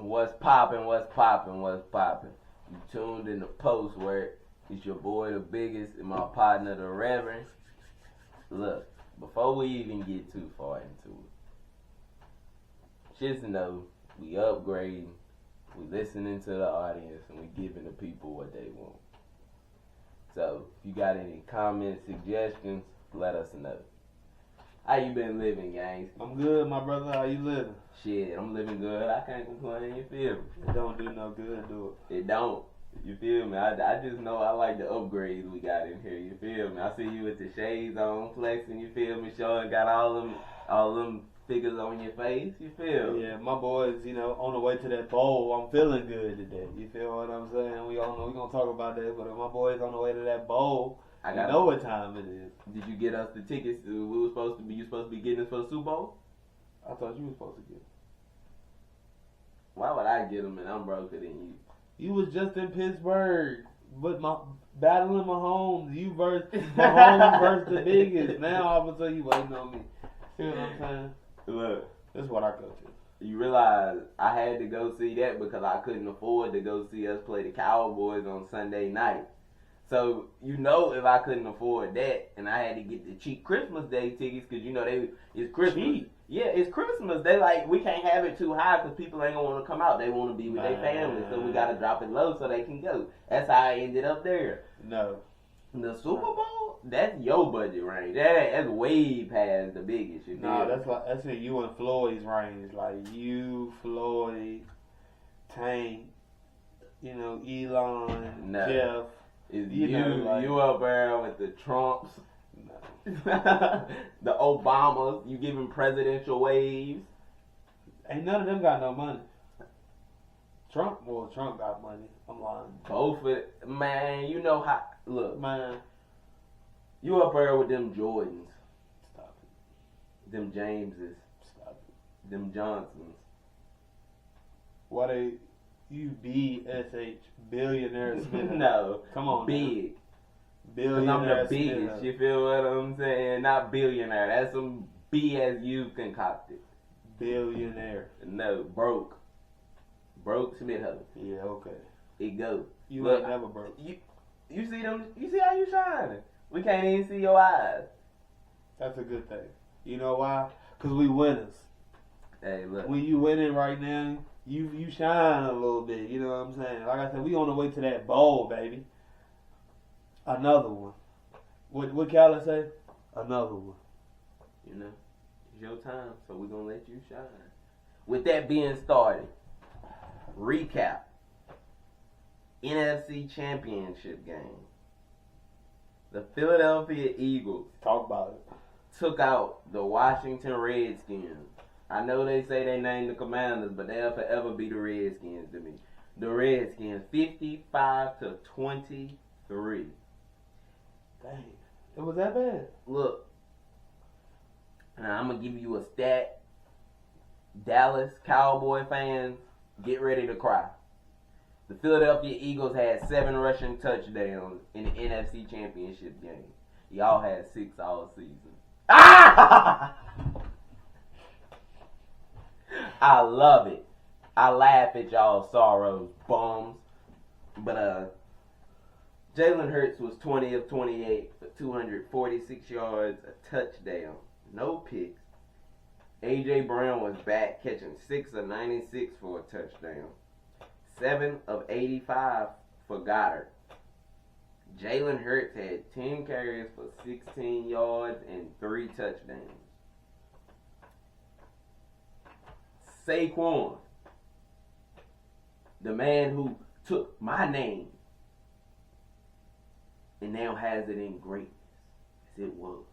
What's poppin', what's poppin', what's poppin'? You tuned in the post where it's your boy the Biggest and my partner the Reverend. Look, before we even get too far into it, just know we upgrading, we listening to the audience, and we giving the people what they want. So, if you got any comments, suggestions, let us know. How you been living, gangs? I'm good, my brother. How you living? Shit, I'm living good. I can't complain, you feel me? It don't do no good, do it. It don't. You feel me? I just know I like the upgrades we got in here, you feel me? I see you with the shades on, flexing, you feel me? Showing got all them figures on your face, you feel me? Yeah, my boys, on the way to that bowl, I'm feeling good today. You feel what I'm saying? We all know we're going to talk about that, but if my boys on the way to that bowl, you know what time it is. Did you get us the tickets? You supposed to be getting us for the Super Bowl? I thought you were supposed to get it. Why would I get them and I'm broker than you? You was just in Pittsburgh, but battling Mahomes. You versus Mahomes versus the Biggest. Now all of a sudden you waiting on me. See what I'm saying? Look, that's what I go to. You realize I had to go see that because I couldn't afford to go see us play the Cowboys on Sunday night. So, if I couldn't afford that and I had to get the cheap Christmas Day tickets because, it's Christmas. Cheap? Yeah, it's Christmas. They we can't have it too high because people ain't going to want to come out. They want to be with their family. So, we got to drop it low so they can go. That's how I ended up there. No. The Super Bowl? That's your budget range. That's way past the Biggest. That's in you and Floyd's range. Like you, Floyd, Tank, Elon, Jeff. Is you up there with the Trumps, the Obamas, you giving presidential waves? Ain't none of them got no money. Trump got money. I'm lying. Both it, man. You know how? Look, man. You up there with them Jordans? Stop it. Them Jameses? Stop it. Them Johnsons? Why they? You BSH billionaire Smith? No, come on, big. Billionaire. I'm the biggest. You feel what I'm saying? Not billionaire. That's some BS you concocted. Billionaire. No, broke Smith. Yeah, okay. It go. You ain't never broke. You see them? You see how you shining? We can't even see your eyes. That's a good thing. You know why? Cause we winners. Hey, look. When you winning right now, you shine a little bit. You know what I'm saying? Like I said, we on the way to that bowl, baby. Another one. What Cali say? Another one. It's your time, so we're gonna let you shine. With that being started, recap. NFC Championship game. The Philadelphia Eagles talk about it. Took out the Washington Redskins. I know they say they named the Commanders, but they'll forever be the Redskins to me. The Redskins 55-23. Dang, it was that bad. Look, now I'm gonna give you a stat. Dallas Cowboy fans, get ready to cry. The Philadelphia Eagles had 7 rushing touchdowns in the NFC Championship game. Y'all had 6 all season. Ah! I love it. I laugh at y'all sorrows, bums. But Jalen Hurts was 20 of 28 for 246 yards, a touchdown, no picks. A.J. Brown was back, catching 6 of 96 for a touchdown. 7 of 85 for Goddard. Jalen Hurts had 10 carries for 16 yards and 3 touchdowns. Saquon, the man who took my name and now has it in greatness, as it was,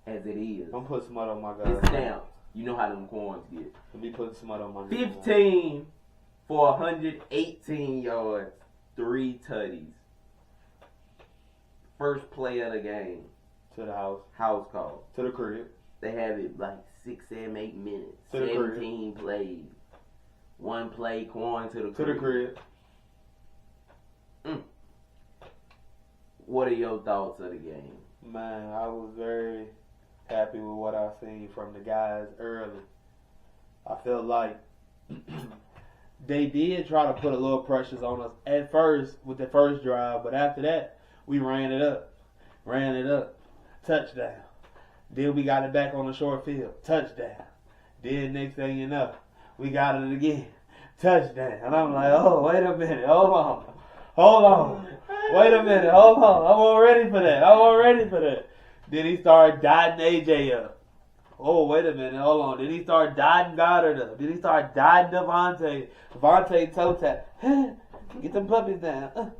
as it is. Don't put smut on my guy. It's down. You know how them corns get. Let me put smut on my 15 for 118 yards, 3 tutties. First play of the game. To the house. House call. To the crib. They have it like 6, 7, 8 minutes. To the 17 plays. 1 play, Quan to the crib. To the crib. What are your thoughts of the game? Man, I was very happy with what I seen from the guys early. I felt like they did try to put a little pressures on us at first with the first drive, but after that, we ran it up, touchdown. Then we got it back on the short field, touchdown. Then next thing you know, we got it again, touchdown. And I'm like, oh, wait a minute, hold on, wait a minute, hold on, I wasn't ready for that. Then he started dotting AJ up. Oh, wait a minute, hold on. Then he started dotting Goddard up. Then he started dotting Devontae toe tap. Get them puppies down.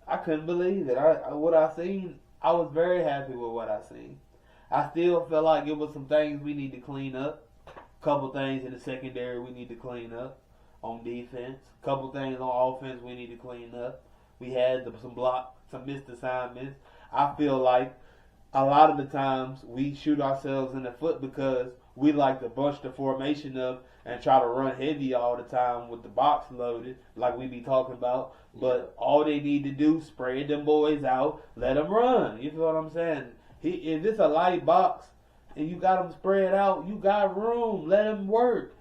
I couldn't believe it. What I seen, I was very happy with what I seen. I still feel like it was some things we need to clean up. Couple things in the secondary we need to clean up on defense. Couple things on offense we need to clean up. We had some missed assignments. I feel like a lot of the times we shoot ourselves in the foot because we like to bunch the formation up and try to run heavy all the time with the box loaded, like we be talking about. But all they need to do, spread them boys out, let them run. You feel what I'm saying? If it's a light box and you got them spread out, you got room. Let him work.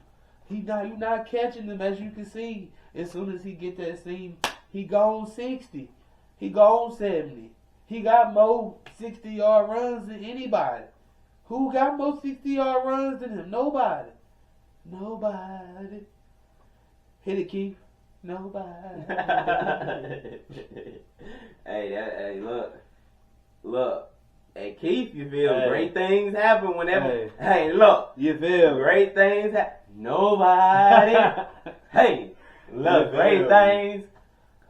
You not catching them, as you can see. As soon as he get that seam, he gone 60. He gone 70. He got more 60-yard runs than anybody. Who got more 60-yard runs than him? Nobody. Hit it, Keith. Nobody. Hey, look. Hey, Keith, you feel great things happen whenever. Hey, look. You feel great things happen. Nobody. Hey, look, great things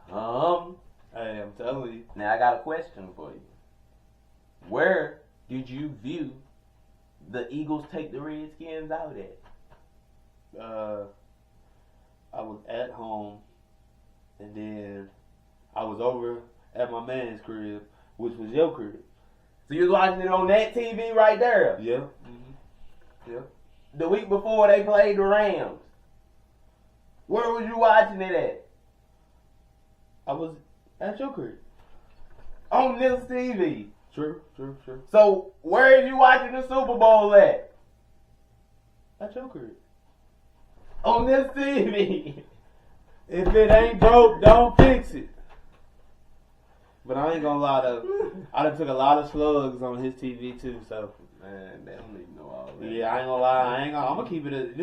come. Hey, I'm telling you. Now I got a question for you. Where did you view the Eagles take the Redskins out at? I was at home, and then I was over at my man's crib, which was your crib. So you was watching it on that TV right there? Yeah. Mm-hmm. Yeah. The week before they played the Rams. Where was you watching it at? I was at your crib. On this TV. True. So where are you watching the Super Bowl at? At your crib. On this TV. If it ain't broke, don't fix it. But I ain't gonna lie though, I done took a lot of slugs on his TV too, so. Man, they don't even know all that. Yeah, I ain't gonna lie, I'm gonna keep it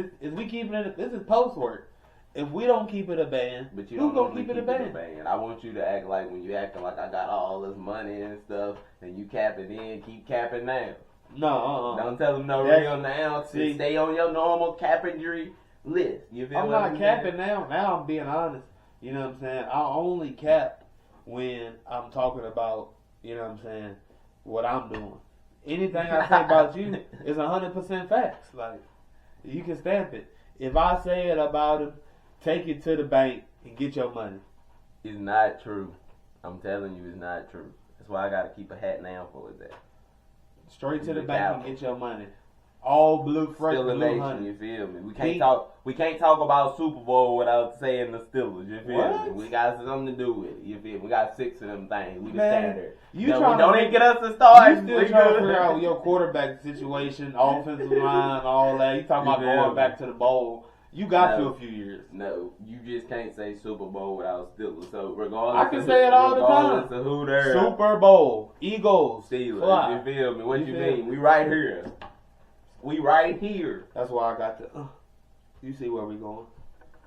this is post work. If we don't keep it a band, but you who's don't gonna keep it a band? I want you to act like when you acting like I got all this money and stuff, and you capping in, keep capping now. No, Don't tell them real now. Stay on your normal cappingry list. You feel I'm what not capping now. Now I'm being honest. You know what I'm saying? I only cap when I'm talking about, you know what I'm saying, what I'm doing. Anything I say about you is 100% facts. Like, you can stamp it. If I say it about him, take it to the bank and get your money. It's not true. I'm telling you, it's not true. That's why I gotta keep a hat now for that. Straight to the bank and get your money. All blue, fresh Still blue nation, honey. you feel me? We can't talk about Super Bowl without saying the Steelers, you feel What? me? We got something to do with it, you feel me? We got 6 of them things. We the Man, standard. You don't even get us to start. You still trying to figure out your quarterback situation, offensive line, all that. You talking about going back to the bowl. You got to a few years. No, you just can't say Super Bowl without Steelers. So regardless, I can say it all the time. Regardless of who they're Super Bowl, Eagles, Steelers. fly. You feel me? What you mean? We right here. We right here. That's why I got to. You see where we going?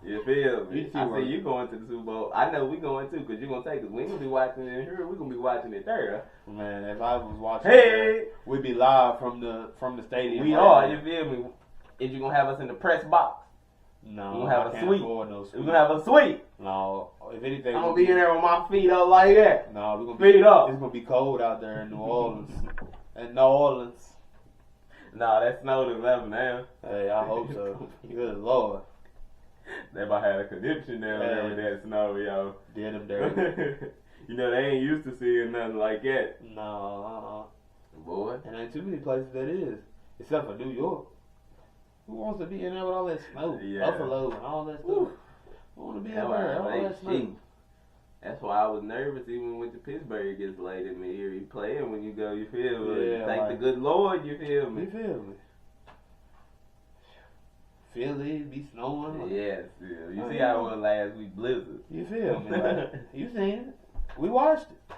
You feel me? You see I see you going to the Super Bowl. I know we going too, because you're going to take us. We ain't going to be watching it here. We're going to be watching it there. Man, if I was watching it, we'd be live from the stadium. We are, you feel me? Is you going to have us in the press box? No, we're going to have a suite. No we're going to have a suite. No, if anything, I'm going to be in there with my feet up like that. No, we're going to feet up. It's going to be cold out there in New Orleans. In New Orleans. Nah, that snowed in 11 now. Hey, I hope so. Good Lord. They about had a conniption down there with that snow, yo. Did them dirty. You know, they ain't used to seeing nothing like that. No, Boy. And ain't too many places that is. Except for New York. Who wants to be in there with all that snow? Yeah. Buffalo and all that stuff. Who want to be in there? All that snow. That's why I was nervous even when the Pittsburgh gets late in the year. You playing when you go, you feel me? Yeah, Thank the good Lord, you feel me? You feel me? Philly be snowing. Yes, yeah. You see how it was last week, Blizzard. You feel me? Like, you seen it. We watched it.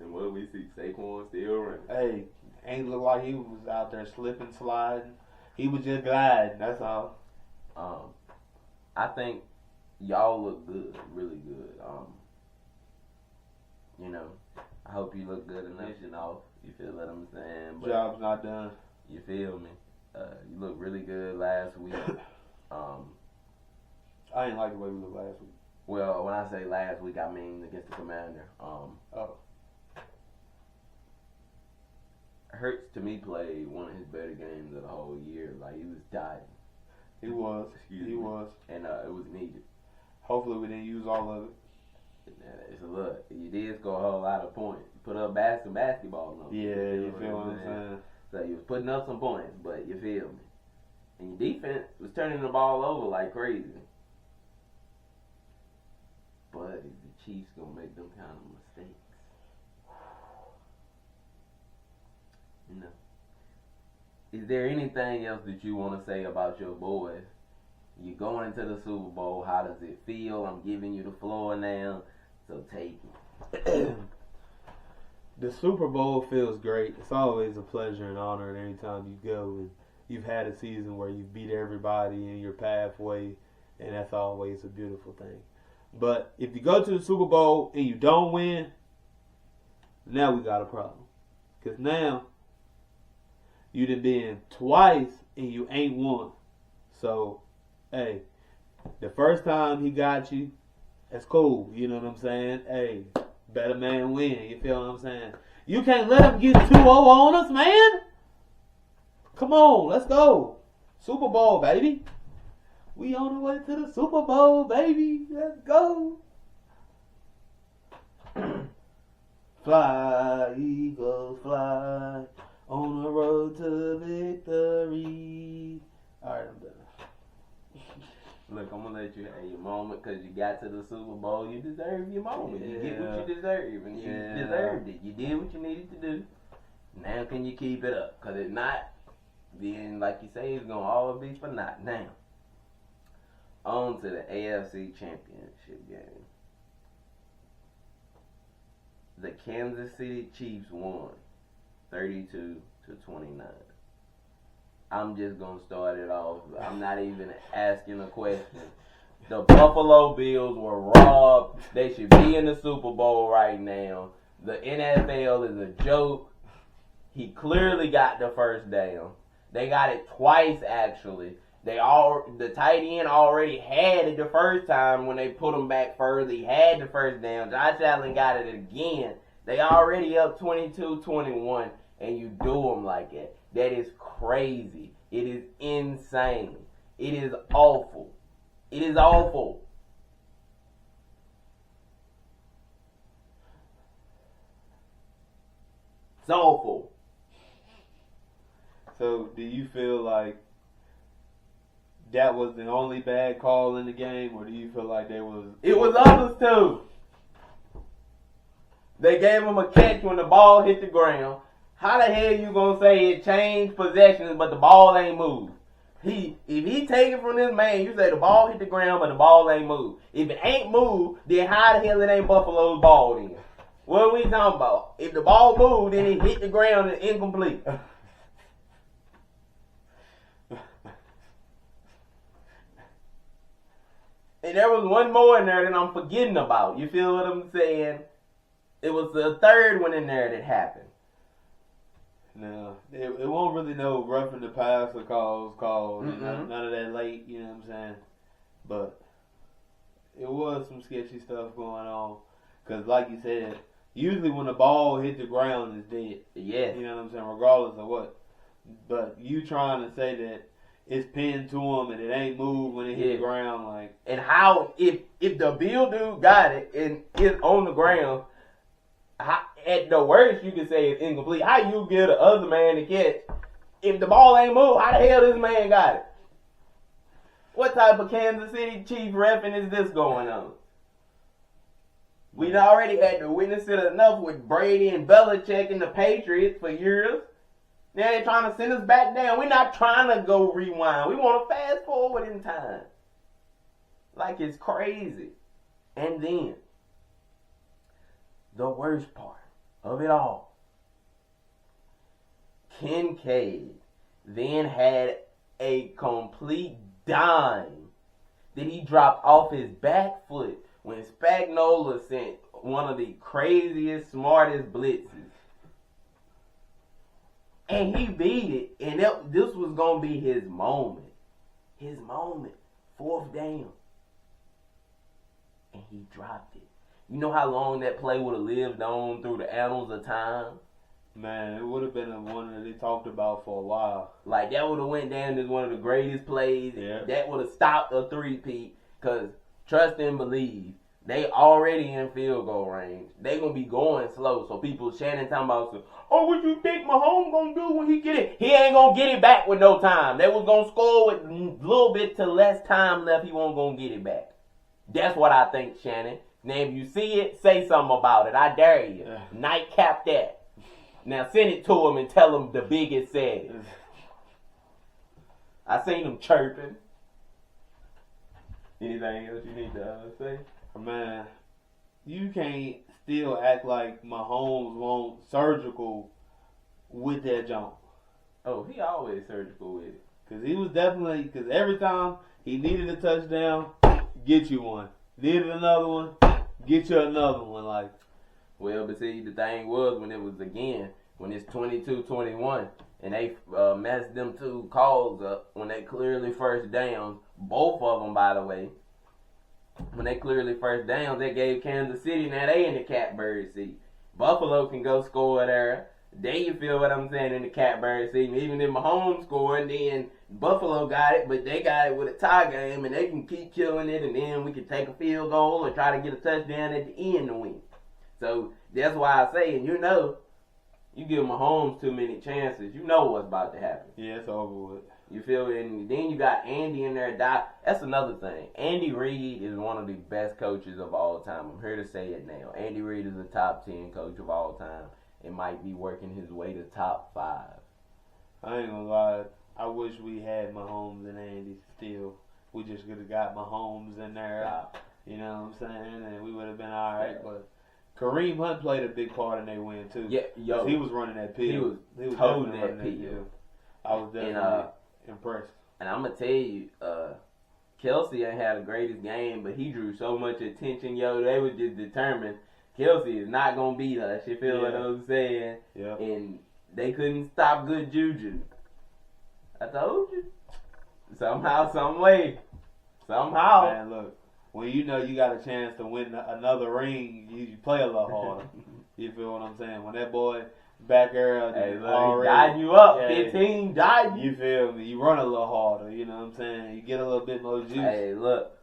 And what we see, Saquon still running. Hey, ain't look like he was out there slipping, sliding. He was just gliding, that's all. I think y'all look good, really good. You know, I hope you look good enough, you know. You feel what I'm saying? But job's not done. You feel me? You look really good last week. I didn't like the way we looked last week. Well, when I say last week, I mean against the Commander. Hurts to me played one of his better games of the whole year. Like, he was dying. He was. And it was needed. Hopefully we didn't use all of it. It's a look. You did score a whole lot of points. Put up basketball numbers. Yeah, you feel what I'm saying? So you was putting up some points, but you feel me. And your defense was turning the ball over like crazy. But is the Chiefs going to make them kind of mistakes? You know. Is there anything else that you want to say about your boys? You're going into the Super Bowl. How does it feel? I'm giving you the floor now, so take it. The Super Bowl feels great. It's always a pleasure and honor at any time you go. And you've had a season where you've beat everybody in your pathway, and that's always a beautiful thing. But if you go to the Super Bowl and you don't win, now we got a problem. Because now you done been twice and you ain't won. So, hey, the first time he got you, that's cool. You know what I'm saying? Hey, better man win. You feel what I'm saying? You can't let him get 2-0 on us, man. Come on, let's go. Super Bowl, baby. We on the way to the Super Bowl, baby. Let's go. Fly, Eagles, fly. On the road to victory. Alright, I'm done. Look, I'm going to let you have your moment because you got to the Super Bowl. You deserve your moment. Yeah. You get what you deserve, and you deserved it. You did what you needed to do. Now can you keep it up? Because if not, then, like you say, it's going to all be for naught. Now, on to the AFC Championship game. The Kansas City Chiefs won 32-29. I'm just going to start it off. I'm not even asking a question. The Buffalo Bills were robbed. They should be in the Super Bowl right now. The NFL is a joke. He clearly got the first down. They got it twice, actually. The tight end already had it the first time when they put him back further. He had the first down. Josh Allen got it again. They already up 22-21, and you do them like that. That is crazy. It is insane. It is awful. It is awful. It's awful. So, do you feel like that was the only bad call in the game, or do you feel like there was... It was others too. They gave him a catch when the ball hit the ground. How the hell you gonna say it changed possessions but the ball ain't moved? If he take it from this man, you say the ball hit the ground but the ball ain't moved. If it ain't moved, then how the hell it ain't Buffalo's ball then? What are we talking about? If the ball moved, then it hit the ground and incomplete. And there was one more in there that I'm forgetting about. You feel what I'm saying? It was the third one in there that happened. No, it won't really no roughing the passer calls, none of that late, you know what I'm saying? But it was some sketchy stuff going on. Because like you said, usually when the ball hit the ground, it's dead. Yeah. You know what I'm saying? Regardless of what. But you trying to say that it's pinned to him and it ain't moved when it hit the ground, like... And how, if the Bill dude got it and it's on the ground... At the worst, you can say it's incomplete. How you get the other man to catch? If the ball ain't moved, how the hell this man got it? What type of Kansas City Chief reffing is this going on? We'd already had to witness it enough with Brady and Belichick and the Patriots for years. Now they're trying to send us back down. We're not trying to go rewind. We want to fast forward in time. Like, it's crazy. And then, the worst part of it all, Kincaid then had a complete dime that he dropped off his back foot when Spagnuolo sent one of the craziest, smartest blitzes. And he beat it, and this was going to be his moment. His moment. 4th down. And he dropped it. You know how long that play would have lived on through the annals of time? Man, it would have been one that they talked about for a while. Like, that would have went down as one of the greatest plays. Yeah. That would have stopped a three-peat. Because, trust and believe, they already in field goal range. They going to be going slow. So people, Shannon talking about, oh, what you think Mahomes going to do when he get it? He ain't going to get it back with no time. They was going to score with a little bit to less time left. He won't going to get it back. That's what I think, Shannon. Now, if you see it, say something about it. I dare you. Nightcap that. Now, send it to him and tell him the biggest said it. I seen him chirping. Anything else you need to say? Man, you can't still act like Mahomes won't surgical with that jump. Oh, he always surgical with it. Because he was definitely, because every time he needed a touchdown, get you one. Needed another one, get you another one. Like, well, but see, the thing was when it's 22-21, and they messed them two calls up when they clearly first down, both of them, by the way. When they clearly first down, they gave Kansas City, now they in the catbird seat. Buffalo can go score there. Then you feel what I'm saying in the catbird seat. Even if Mahomes scored, then Buffalo got it, but they got it with a tie game, and they can keep killing it, and then we can take a field goal or try to get a touchdown at the end to win. So that's why I say, and you know, you give Mahomes too many chances, you know what's about to happen. yeah, it's over with. You feel it? And then you got Andy in there. That's another thing. Andy Reid is one of the best coaches of all time. I'm here to say it now. Andy Reid is a top 10 coach of all time. It might be working his way to top 5. I ain't gonna lie. I wish we had Mahomes and Andy still. We just could have got Mahomes in there. You know what I'm saying? And we would have been all right. But Kareem Hunt played a big part in their win too. Yeah, yo, he was running that pill. He was holding that pill. I was definitely impressed. And I'm gonna tell you, Kelsey ain't had the greatest game, but he drew so much attention. Yo, they was just determined Kelsey is not gonna beat us. You feel what I'm saying? Yeah. And they couldn't stop good juju. I told you. Somehow, some way, somehow. Man, look, when you know you got a chance to win another ring, you play a lot harder. You feel what I'm saying? When that boy back there, hey, look, already, he died you up. Yeah, 15 died you. You feel me? You run a little harder. You know what I'm saying? You get a little bit more juice. Hey, look,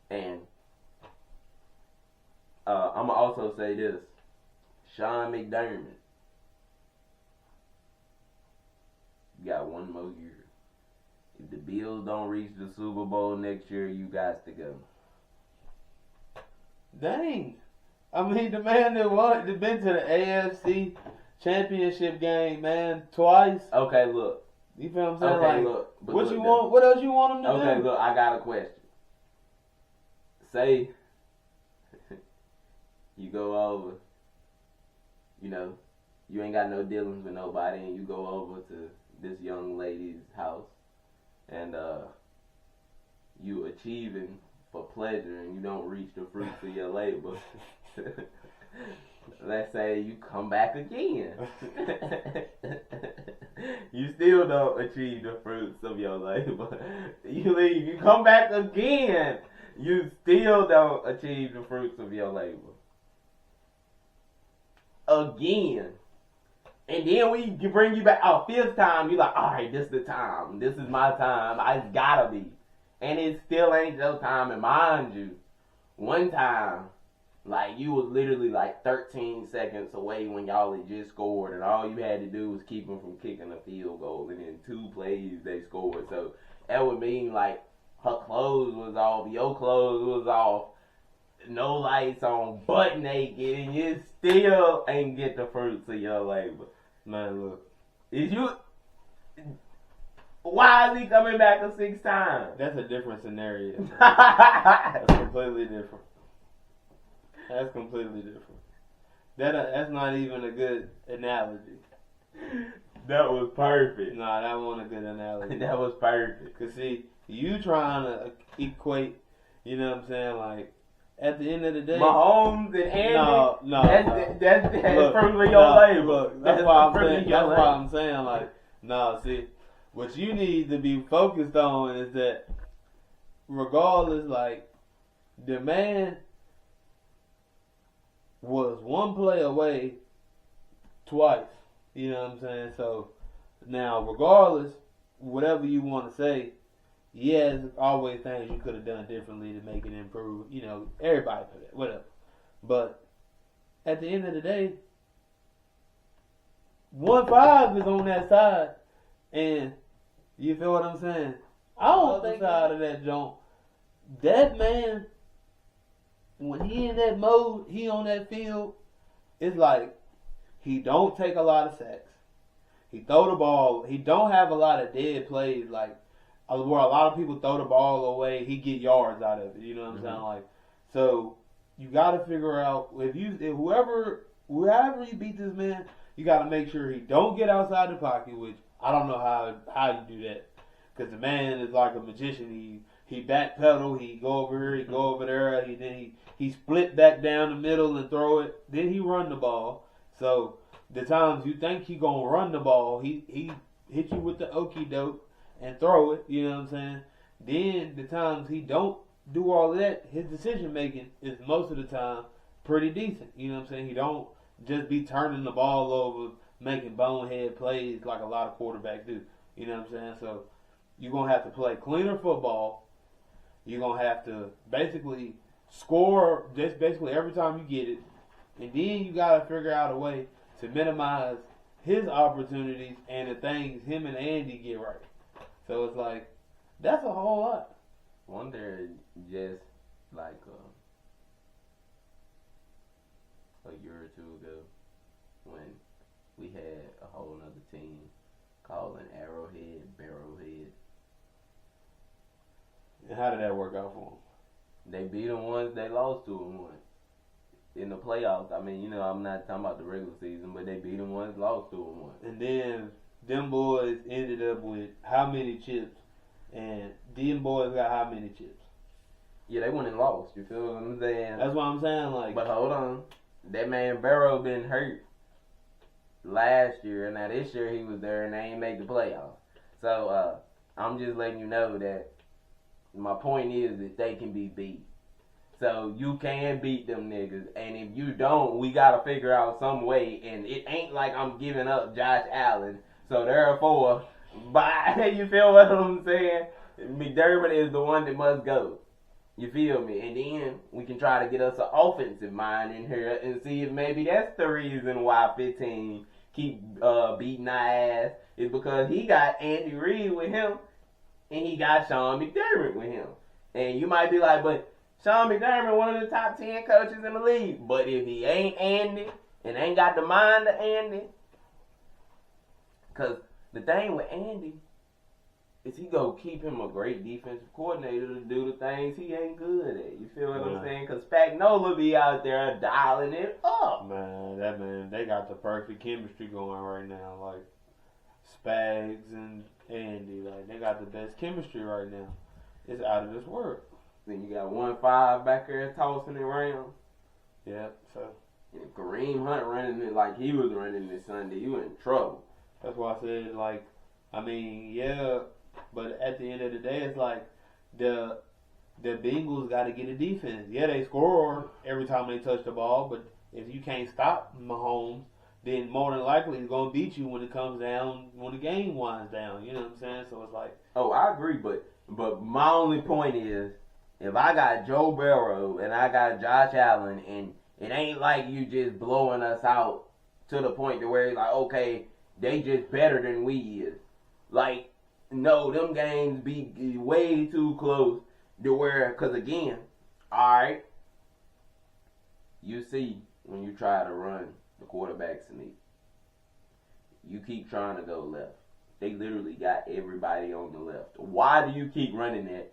and I'm gonna also say this: Sean McDermott, you got one more year. If the Bills don't reach the Super Bowl next year, you got to go. Dang. I mean, the man that been to the AFC Championship game, man, twice. Okay, look. You feel what I'm saying? Okay, like, look. What you want? What else you want him to do? Okay, look. I got a question. Say you go over. You know, you ain't got no dealings with nobody, and you go over to this young lady's house, and you achieving for pleasure, and you don't reach the fruits of your labor. Let's say you come back again. You still don't achieve the fruits of your labor. You leave, you come back again. You still don't achieve the fruits of your labor. Again. And then we bring you back, 5th time, you're like, alright, this is the time. This is my time. I gotta be. And it still ain't your time. And mind you, one time, like, you was literally like 13 seconds away when y'all had just scored, and all you had to do was keep them from kicking a field goal, and in 2 plays they scored. So that would mean, like, her clothes was off, your clothes was off, no lights on, butt naked, and you still ain't get the fruits of your labor. Man, look. Is you... Why is he coming back a sixth time? That's a different scenario. That's completely different. That's completely different. That's not even a good analogy. That was perfect. Nah, that wasn't a good analogy. That was perfect. Cause see, you trying to equate, you know what I'm saying? Like, at the end of the day, Mahomes and Andy. No. That's fruitfully your labor. Look, that's why I'm saying, like, no, see, what you need to be focused on is that, regardless, like, the man was one play away twice. You know what I'm saying? So, now, regardless, whatever you want to say, yes, always things you could have done differently to make it improve. You know, everybody for that, whatever. But at the end of the day, 1-5 is on that side, and you feel what I'm saying? I don't think side of that jump. That man, when he in that mode, he on that field, it's like he don't take a lot of sacks. He throw the ball. He don't have a lot of dead plays like where a lot of people throw the ball away. He get yards out of it. You know what I'm saying? Like, so you got to figure out if whoever you beat this man, you got to make sure he don't get outside the pocket. Which I don't know how you do that, because the man is like a magician. He backpedal. He go over here. He go over there. He split back down the middle and throw it. Then he run the ball. So the times you think he gonna run the ball, he hit you with the okie doke and throw it. You know what I'm saying? Then the times he don't do all of that, his decision making is most of the time pretty decent. You know what I'm saying? He don't just be turning the ball over, making bonehead plays like a lot of quarterbacks do. You know what I'm saying? So you're gonna have to play cleaner football. You're gonna have to basically score just basically every time you get it. And then you got to figure out a way to minimize his opportunities and the things him and Andy get right. So it's like, that's a whole lot. Wonder just like a year or two ago when we had a whole nother team called an Arrowhead, Barrowhead. And how did that work out for them? They beat them once, they lost to them once. In the playoffs, I mean, you know, I'm not talking about the regular season, but they beat them once, lost to them once. And then them boys ended up with how many chips? And them boys got how many chips? Yeah, they went and lost. You feel what I'm saying? That's what I'm saying. Like, but hold on, that man Barrow been hurt last year, and now this year he was there and they ain't make the playoffs. So I'm just letting you know that my point is that they can be beat. So you can beat them niggas, and if you don't, we gotta figure out some way. And it ain't like I'm giving up Josh Allen. So therefore, you feel what I'm saying? McDermott is the one that must go. You feel me? And then we can try to get us an offensive mind in here and see if maybe that's the reason why 15 keep beating our ass, is because he got Andy Reid with him, and he got Sean McDermott with him. And you might be like, but Sean McDermott, one of the top 10 coaches in the league. But if he ain't Andy and ain't got the mind of Andy, because the thing with Andy is he go keep him a great defensive coordinator to do the things he ain't good at. You feel what I'm saying? Because Spagnuolo be out there dialing it up. Man, they got the perfect chemistry going right now. Like, Spags and Andy, like, they got the best chemistry right now. It's out of this world. Then you got 1-5 back there tossing it around. Yeah, so. And if Kareem Hunt running it like he was running this Sunday, you in trouble. That's why I said, like, I mean, yeah, but at the end of the day, it's like the Bengals got to get a defense. Yeah, they score every time they touch the ball, but if you can't stop Mahomes, then more than likely he's going to beat you when it comes down, when the game winds down. You know what I'm saying? So it's like. Oh, I agree, but my only point is, if I got Joe Burrow and I got Josh Allen, and it ain't like you just blowing us out to the point to where it's like, okay, they just better than we is. Like, no, them games be way too close to where, because again, alright, you see when you try to run the quarterback sneak, you keep trying to go left. they literally got everybody on the left. Why do you keep running that?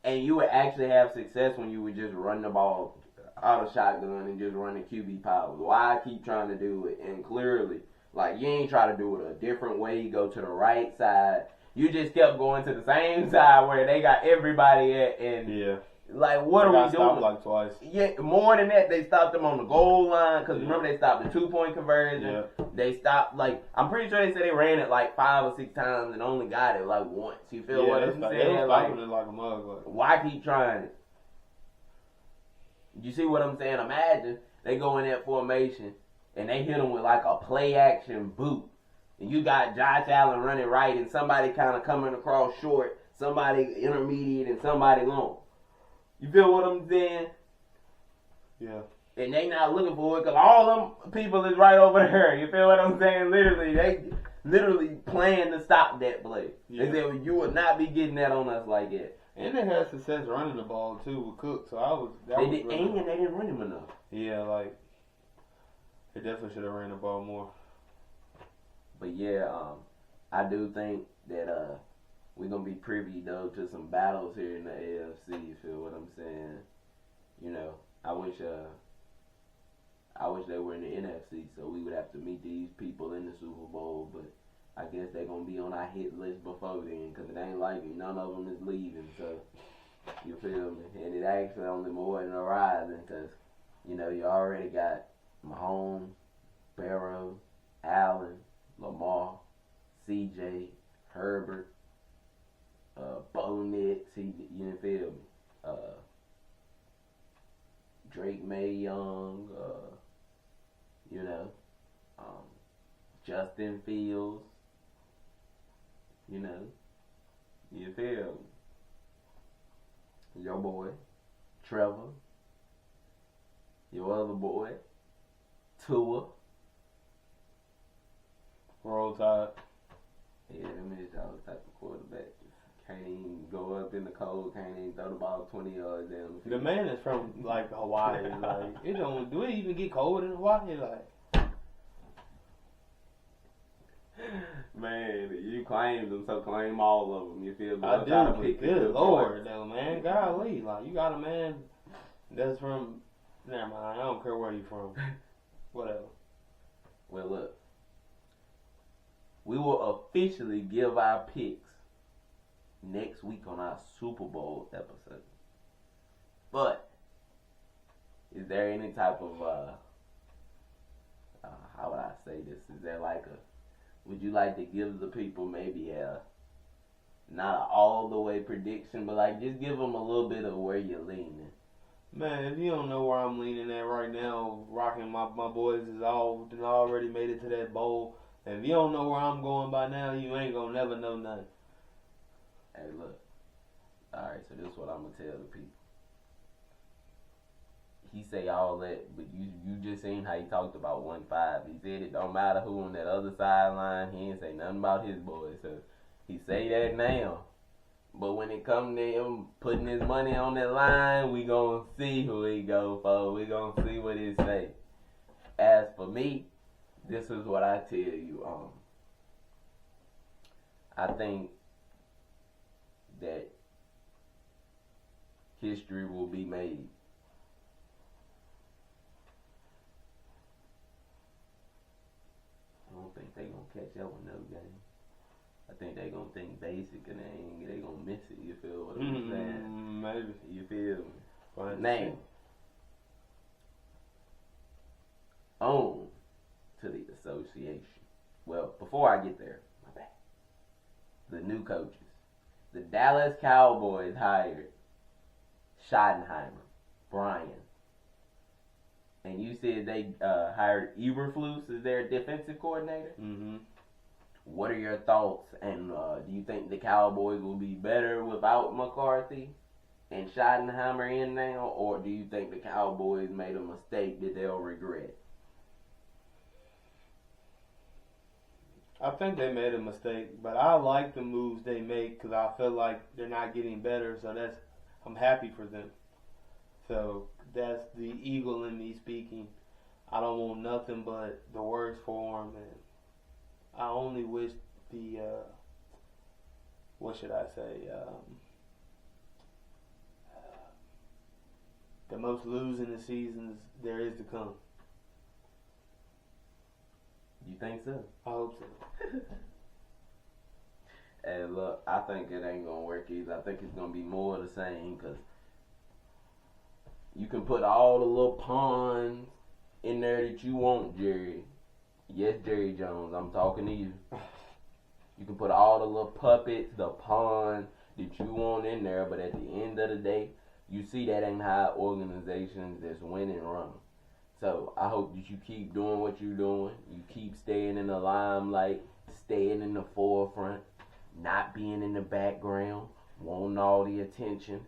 And you would actually have success when you would just run the ball out of shotgun and just run the QB power. Why keep trying to do it? And clearly, like, you ain't try to do it a different way. You go to the right side. You just kept going to the same side where they got everybody at. And Yeah. like, what are we doing? Like twice. Yeah, more than that, they stopped them on the goal line because remember they stopped the 2-point conversion. Yeah. They stopped, like, I'm pretty sure they said they ran it like 5 or 6 times and only got it like once. You feel what I'm saying? They was like, it like a mug. why keep trying it? You see what I'm saying? Imagine they go in that formation and they hit them with like a play action boot. And you got Josh Allen running right and somebody kind of coming across short, somebody intermediate, and somebody long. You feel what I'm saying? Yeah. And they not looking for it because all them people is right over there. You feel what I'm saying? Literally, they literally plan to stop that play. Yeah. They said, you would not be getting that on us like that. And they had success running the ball too with Cook, so They didn't run him enough. Yeah, like they definitely should have ran the ball more. But yeah, I do think that we're gonna be privy though to some battles here in the AFC. You feel what I'm saying? You know, I wish they were in the NFC, so we would have to meet these people in the Super Bowl. But I guess they're gonna be on our hit list before then, because it ain't like none of them is leaving. So you feel me? And it actually only more than a rising, because you know you already got Mahomes, Barrow, Allen, Lamar, CJ, Herbert, Bo Nix, you feel me? Drake May Young, you know, Justin Fields, you know, you feel me? Your boy, Trevor, your other boy, Tua. Roll Tide. Yeah, them is those type of quarterback. Can't even go up in the cold, can't even throw the ball 20 yards down the The field. man is from like Hawaii. Like it don't. Do it even get cold in Hawaii? Like Man, you claim them, so claim all of them. You feel me? I I'm trying to do. pick But the good good Lord, parts. though, man. Golly, like you got a man that's from. Never mind. I don't care where you from. Whatever. Well, look, we will officially give our picks next week on our Super Bowl episode. But is there any type of how would I say this? Is there like would you like to give the people maybe not an all the way prediction, but like just give them a little bit of where you're leaning? Man, if you don't know where I'm leaning at right now, rocking my boys is already made it to that bowl. And if you don't know where I'm going by now, you ain't gonna never know nothing. Hey, look. All right, so this is what I'm gonna tell the people. He say all that, but you just seen how he talked about 1-5. He said it don't matter who on that other sideline. He ain't say nothing about his boys. So he say that now. But when it come to him putting his money on that line, we gonna see who he go for. We gonna see what he say. As for me, this is what I tell you. I think that history will be made. I don't think they gonna catch up with no game. I think they gonna think basic and they gonna miss it. You feel what I'm saying? Maybe. You feel me? Fine. Now, on to the association. Well, before I get there, my bad. The new coaches. The Dallas Cowboys hired Schottenheimer, Brian. And you said they hired Eberflus as their defensive coordinator? Mm-hmm. What are your thoughts? And do you think the Cowboys will be better without McCarthy and Schottenheimer in now? Or do you think the Cowboys made a mistake that they'll regret? I think they made a mistake, but I like the moves they make because I feel like they're not getting better. So I'm happy for them. So that's the eagle in me speaking. I don't want nothing but the worst for them, and I only wish the what should I say? The most losing seasons there is to come. You think so? I hope so. Hey, look, I think it ain't gonna work either. I think it's gonna be more of the same because you can put all the little pawns in there that you want, Jerry. Yes, Jerry Jones, I'm talking to you. You can put all the little puppets, the pawn that you want in there, but at the end of the day, you see that ain't how organizations that's winning run. So I hope that you keep doing what you're doing. You keep staying in the limelight, staying in the forefront, not being in the background, wanting all the attention,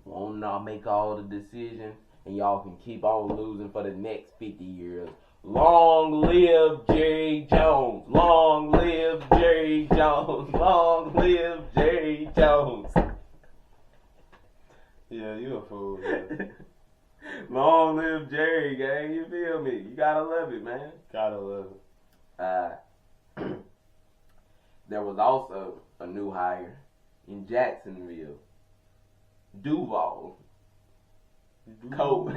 wanting to make all the decisions, and y'all can keep on losing for the next 50 years. Long live Jerry Jones. Long live Jerry Jones. Long live Jerry Jones. Yeah, you a fool. Yeah. Long live Jerry, gang. You feel me? You gotta love it, man. Gotta love it. There was also a new hire in Jacksonville. Duval. Coach.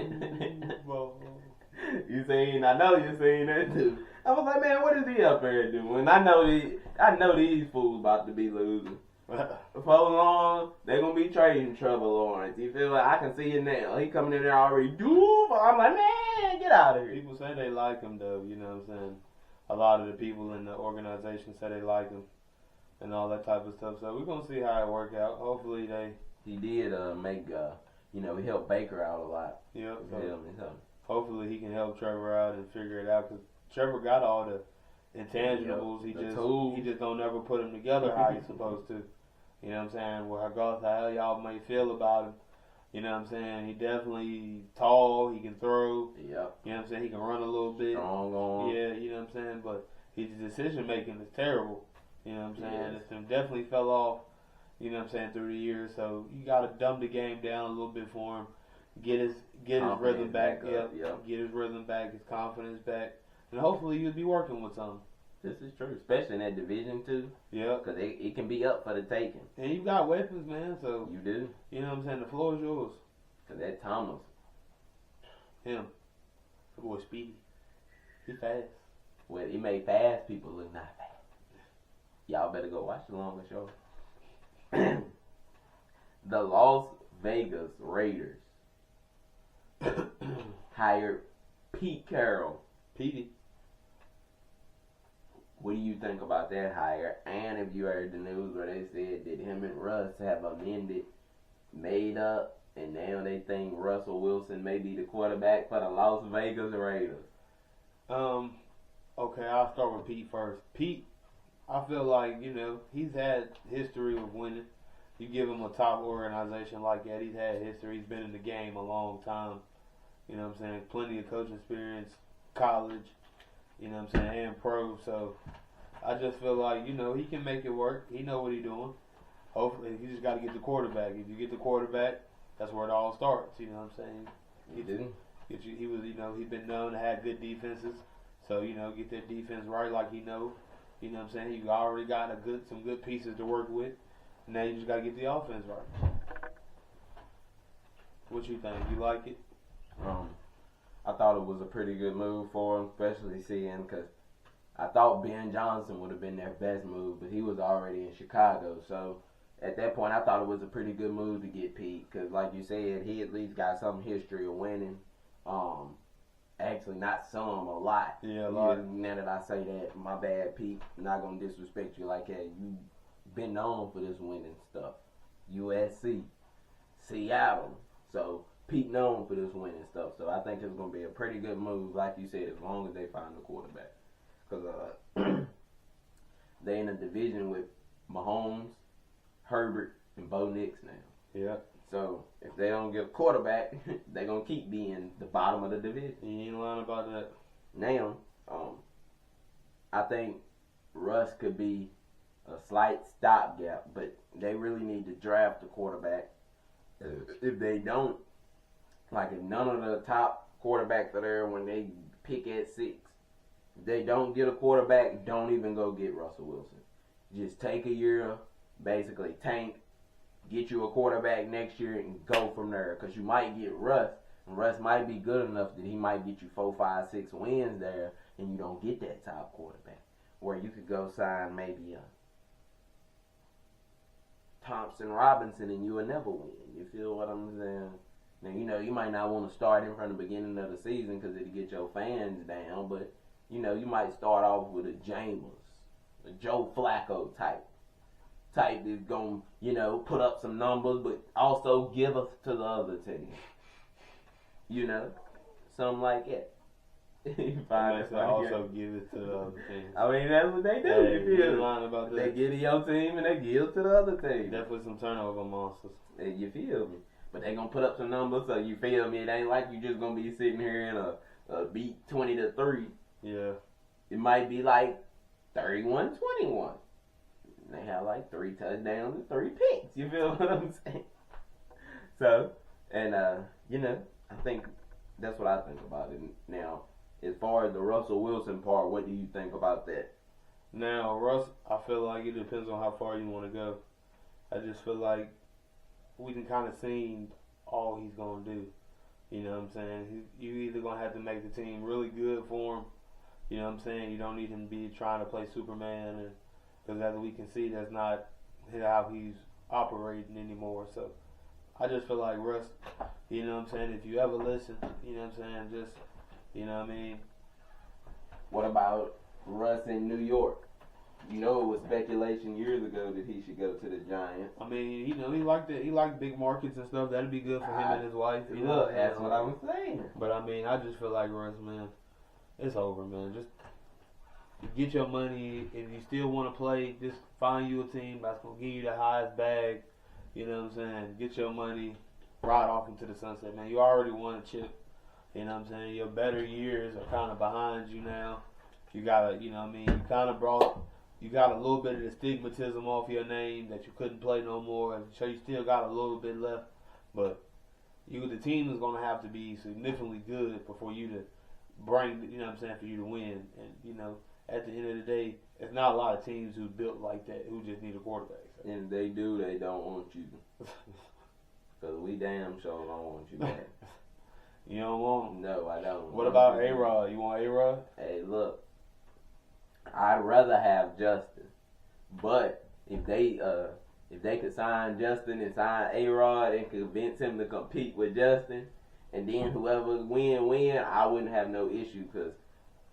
You seen? I know you seen that too. I was like, man, what is he up there doing? I know these fools about to be losing. Before long, they're gonna be trading Trevor Lawrence. You feel like I can see it now. He coming in there already. Duval. I'm like, man, get out of here. People say they like him though. You know what I'm saying? A lot of the people in the organization say they like him and all that type of stuff. So we're gonna see how it work out. Hopefully they. He did make he helped Baker out a lot. Yeah. So hopefully he can help Trevor out and figure it out because Trevor got all the intangibles. He just don't ever put them together how he's supposed to. You know what I'm saying? Well, regardless of how y'all may feel about him, you know what I'm saying? He definitely tall. He can throw. Yep. You know what I'm saying? He can run a little bit. Strong arm. Yeah, you know what I'm saying? But his decision making is terrible. You know what I'm saying? Yes. It definitely fell off, you know what I'm saying, through the years. So you got to dumb the game down a little bit for him. Get his rhythm back. Yep. Get his rhythm back, his confidence back. And hopefully you'll be working with something. This is true, especially in that division too. Yeah. Because it can be up for the taking. And you got weapons, man. So you do. You know what I'm saying? The floor is yours. Because that Thomas. Him. The boy Speedy. He fast. Well, he made fast people look not fast. Y'all better go watch the longer show. The Las Vegas Raiders hired Pete Carroll. Petey. What do you think about that hire? And if you heard the news where they said that him and Russ have made up, and now they think Russell Wilson may be the quarterback for the Las Vegas Raiders. Okay, I'll start with Pete first. Pete, I feel like, he's had history of winning. You give him a top organization like that, he's had history. He's been in the game a long time. You know what I'm saying? Plenty of coaching experience, college, you know what I'm saying, and pro. So I just feel like, he can make it work. He know what he's doing. Hopefully, you just got to get the quarterback. If you get the quarterback, that's where it all starts. You know what I'm saying? He didn't. He was, he's been known to have good defenses. So, get that defense right like he know. You know what I'm saying? You already got some good pieces to work with. Now you just got to get the offense right. What you think? You like it? I thought it was a pretty good move for him, especially seeing because I thought Ben Johnson would have been their best move, but he was already in Chicago. So at that point, I thought it was a pretty good move to get Pete because, like you said, he at least got some history of winning. Actually, not some, a lot. Yeah, a lot. Now that I say that, my bad, Pete. I'm not going to disrespect you like that. You been known for this winning stuff. USC, Seattle. So, Pete known for this winning stuff. So, I think it's going to be a pretty good move, like you said, as long as they find a quarterback. Because they in a division with Mahomes, Herbert, and Bo Nix now. Yeah. So, if they don't get a quarterback, they're going to keep being the bottom of the division. You ain't lying about that. Now, I think Russ could be a slight stopgap, but they really need to draft a quarterback. If they don't, like if none of the top quarterbacks are there when they pick at 6, if they don't get a quarterback, don't even go get Russell Wilson. just take a year, basically tank, get you a quarterback next year, and go from there. Because you might get Russ, and Russ might be good enough that he might get you 4, 5, 6 wins there, and you don't get that top quarterback. Where you could go sign maybe a Thompson Robinson, and you will never win. You feel what I'm saying? Now, you might not want to start him from the beginning of the season because it'll get your fans down, but, you might start off with a Jameis, a Joe Flacco type that's going to, put up some numbers, but also give us to the other team. Something like that. Also give it to the other team. I mean, that's what they do. Hey, you feel lying about that? They give to your team and they give to the other team. Definitely some turnover monsters. Hey, you feel me? But they gonna put up some numbers, so you feel me? It ain't like you just gonna be sitting here in a beat 20-3. Yeah. It might be like 31-21. They have like 3 touchdowns and 3 picks. You feel what I'm saying? So, and I think that's what I think about it. Now, as far as the Russell Wilson part, what do you think about that? Now, Russ, I feel like it depends on how far you want to go. I just feel like we can kind of seen all he's going to do. You know what I'm saying? You either going to have to make the team really good for him. You know what I'm saying? You don't need him to be trying to play Superman. Because as we can see, that's not how he's operating anymore. So I just feel like Russ, you know what I'm saying? If you ever listen, you know what I'm saying? Just, you know what I mean? What about Russ in New York? It was speculation years ago that he should go to the Giants. I mean, he liked big markets and stuff. That'd be good for him and his wife. That's what I'm saying. But I mean, I just feel like Russ, man, it's over, man. Just get your money. If you still want to play, just find you a team that's gonna give you the highest bag. You know what I'm saying? Get your money, ride off into the sunset, man. You already won a chip. You know what I'm saying? Your better years are kind of behind you now. You gotta, you know what I mean? You got a little bit of the stigmatism off your name that you couldn't play no more. So you still got a little bit left, but the team is gonna have to be significantly good before you to bring, you know what I'm saying, for you to win. And at the end of the day, it's not a lot of teams who built like that who just need a quarterback. So. And if they do, they don't want you. Because we damn sure don't want you back. You don't want him? No, I don't. What about A-Rod? You want A-Rod? Hey, look. I'd rather have Justin. But if they could sign Justin and sign A-Rod and convince him to compete with Justin, and then whoever win, I wouldn't have no issue because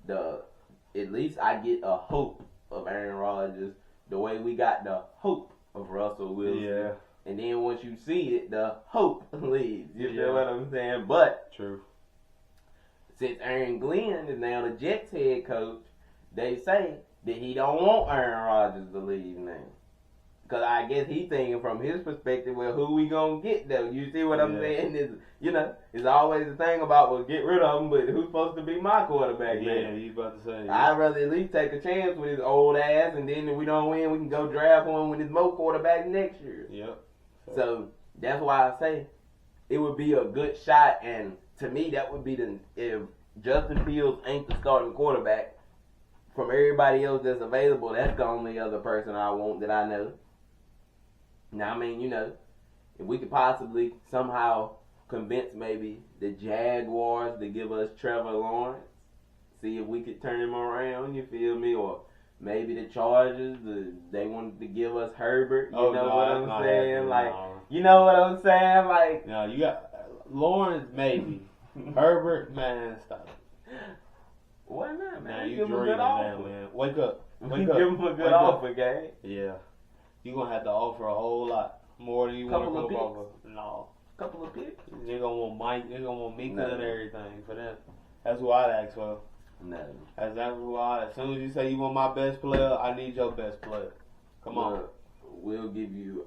at least I get a hope of Aaron Rodgers the way we got the hope of Russell Wilson. Yeah. And then once you see it, the hope leaves. You feel what I'm saying? But true. Since Aaron Glenn is now the Jets head coach, they say that he don't want Aaron Rodgers to leave now. Because I guess he thinking from his perspective, well, who we going to get, though? You see what I'm saying? It's always the thing about, well, get rid of him, but who's supposed to be my quarterback now? Yeah, you about to say. Yeah. I'd rather at least take a chance with his old ass, and then if we don't win, we can go draft one with his Mo quarterback next year. Yep. So that's why I say it would be a good shot, and to me, that would be if Justin Fields ain't the starting quarterback, from everybody else that's available, that's the only other person I want that I know. Now, I mean, if we could possibly somehow convince maybe the Jaguars to give us Trevor Lawrence, see if we could turn him around, you feel me? Or maybe the Chargers, they wanted to give us Herbert, you know what I'm saying? Like, you know what I'm saying? Like, no, you got Lawrence, maybe. Herbert, man, stop it. Why not, man? You give him a good offer. Man. Wake up. Give him a good offer, gang. Yeah. You're going to have to offer a whole lot more than you want to go offer. No. Couple of picks. They're going to want Mike. They're going to want Mika and everything for them. That's who I'd ask for. No. That's who as soon as you say you want my best player, I need your best player. Come on. We'll give you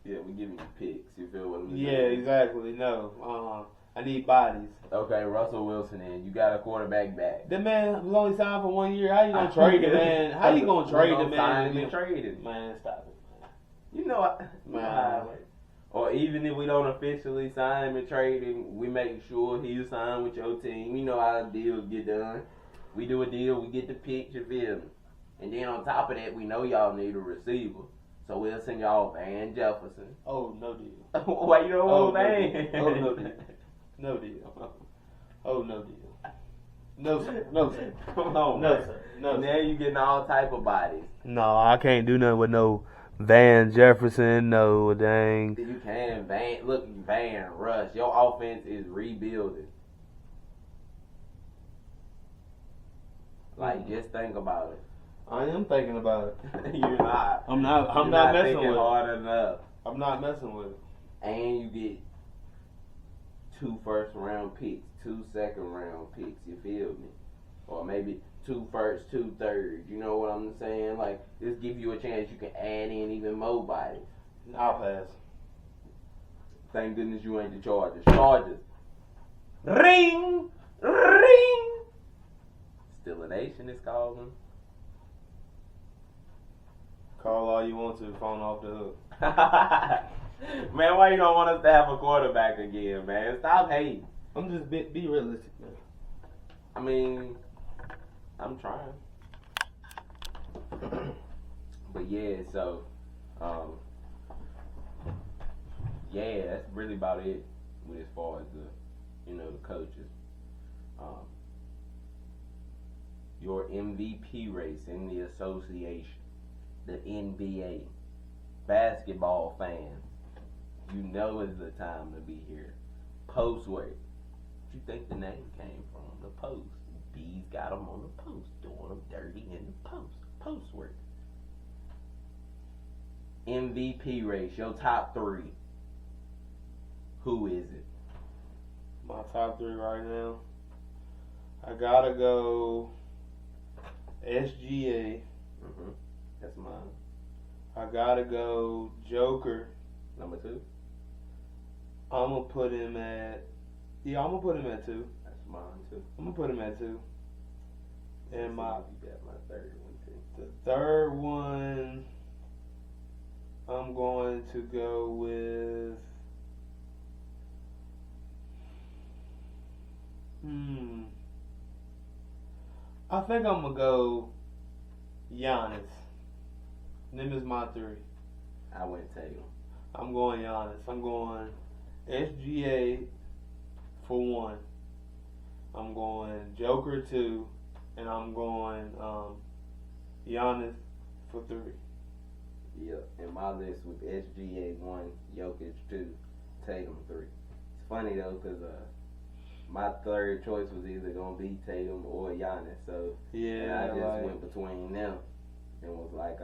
we're giving you picks. You feel what I'm saying? Yeah, exactly. No. I need bodies. Okay, Russell Wilson in. You got a quarterback back. The man was only signed for 1 year. How you gonna trade the man? How you gonna trade the man? Trade him. Man, stop it, man. You know, Or even if we don't officially sign him and trade him, we make sure he'll sign with your team. You know how deals get done. We do a deal, we get the pitch, you feel me? And then on top of that, we know y'all need a receiver. So we'll send y'all Van Jefferson. Oh, no deal. Why you don't want Van? Oh, no deal. No deal. Oh, no deal. No, sir. No, sir. Come on, No, man. sir. No, sir. Now you getting all type of bodies. No, I can't do nothing with no Van Jefferson, no dang. You can Van Rush. Your offense is rebuilding. Like, just think about it. I am thinking about it. You're not. I'm not messing thinking with it. hard enough. I'm not messing with it. And you get 2 first-round picks, 2 second-round picks. You feel me? Or maybe 2 first, 2 thirds. You know what I'm saying? Like, this give you a chance you can add in even more bodies. I'll pass. Thank goodness you ain't the Chargers. Chargers. Ring! Ring! Still a nation is calling. Call all you want to, phone off the hook. Man, why you don't want us to have a quarterback again, man? Stop hating. I'm just be realistic, man. I mean, I'm trying. But yeah, so, yeah, that's really about it with as far as the coaches. Your MVP race in the association, the NBA, basketball fans, you know it's the time to be here. Post work. What you think the name came from? The post. Bees got them on the post, doing them dirty in the post. Post work. MVP race, your top 3. Who is it? My top 3 right now. I gotta go SGA. That's mine. I gotta go Joker. Number 2. I'm gonna put him at 2. That's mine too. I'm gonna put him at 2. And You got my third one too. the third one, I'm going to go with. I think I'm gonna go Giannis. Them is my 3. I went Tatum. I'm going Giannis. I'm going SGA for 1. I'm going Joker 2, and I'm going Giannis for 3. Yep. And my list with SGA 1, Jokic 2, Tatum 3. It's funny though, cause my third choice was either gonna be Tatum or Giannis. So and I just went between them, and was like,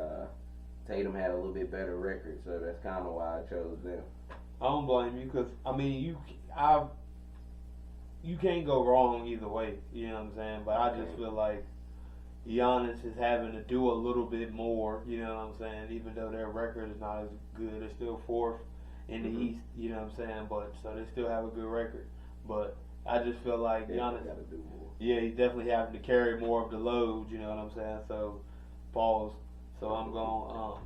Tatum had a little bit better record, so that's kind of why I chose them. I don't blame you, because I mean you can't go wrong either way. You know what I'm saying? But I just feel like Giannis is having to do a little bit more. You know what I'm saying? Even though their record is not as good, they're still 4th in the East. You know what I'm saying? But so they still have a good record. But I just feel like Giannis got to do more. Yeah, he's definitely having to carry more of the load. You know what I'm saying? So pause. So I'm going.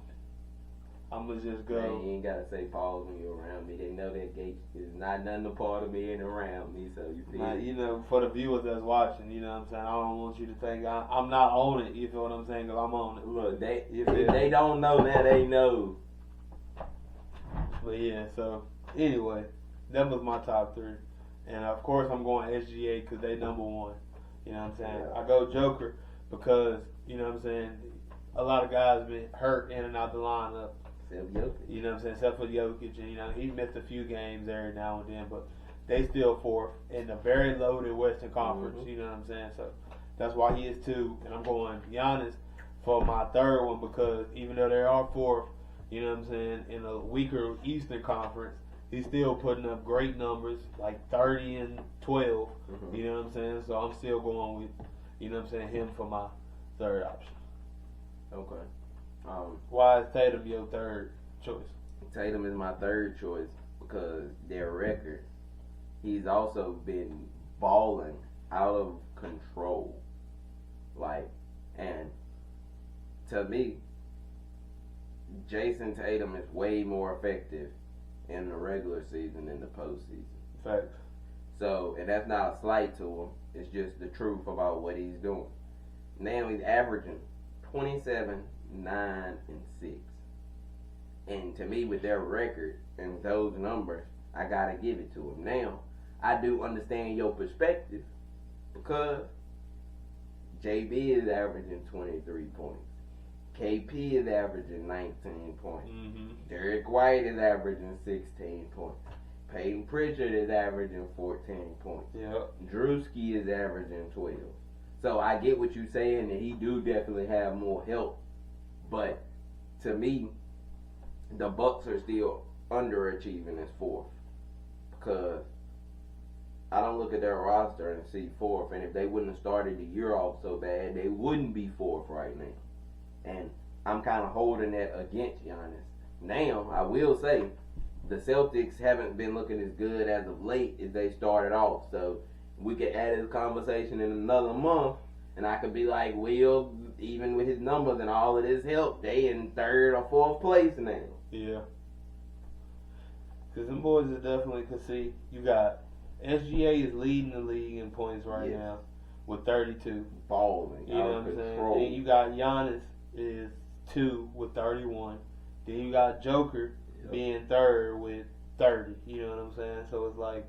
I'm gonna just go. Man, you ain't gotta say pause when you're around me. They know that gate is not nothing a part of me and around me. So you feel. Now, you know, for the viewers that's watching, you know what I'm saying. I don't want you to think I'm not on it. You feel what I'm saying? Cause I'm on it. Look, they don't know now. They know. But yeah, so anyway, that was my top 3, and of course I'm going SGA because they number 1. You know what I'm saying? Yeah. I go Joker because you know what I'm saying. A lot of guys been hurt in and out the lineup. Except Jokic. You know what I'm saying? Except for Jokic, and you know he missed a few games every now and then, but they still 4th in a very loaded Western Conference. Mm-hmm. You know what I'm saying? So that's why he is 2, and I'm going Giannis for my 3rd one because even though they are 4th, you know what I'm saying, in a weaker Eastern Conference, he's still putting up great numbers, like 30 and 12. Mm-hmm. You know what I'm saying? So I'm still going with, you know what I'm saying, him for my 3rd option. Okay. Why is Tatum your 3rd choice? Tatum is my 3rd choice because their record. He's also been balling out of control. Like, and to me, Jason Tatum is way more effective in the regular season and the postseason. Facts. So, and that's not a slight to him. It's just the truth about what he's doing. Now he's averaging 27, 9, and 6. And to me, with their record and with those numbers, I gotta give it to him. Now, I do understand your perspective because JB is averaging 23 points. KP is averaging 19 points. Mm-hmm. Derek White is averaging 16 points. Peyton Pritchard is averaging 14 points. Yep. Drewski is averaging 12. So I get what you're saying, and he do definitely have more help. But to me, the Bucks are still underachieving as fourth because I don't look at their roster and see fourth. And if they wouldn't have started the year off so bad, they wouldn't be fourth right now. And I'm kind of holding that against Giannis. Now, I will say, the Celtics haven't been looking as good as of late as they started off. So we could add this conversation in another month, and I could be like, well, even with his numbers and all of this help, they in third or fourth place now. Yeah. Because them boys is definitely, because see, you got SGA is leading the league in points right now with 32. Balling. You know what I'm saying? Then you got Giannis is 2 with 31. Then you got Joker being third with 30. You know what I'm saying? So it's like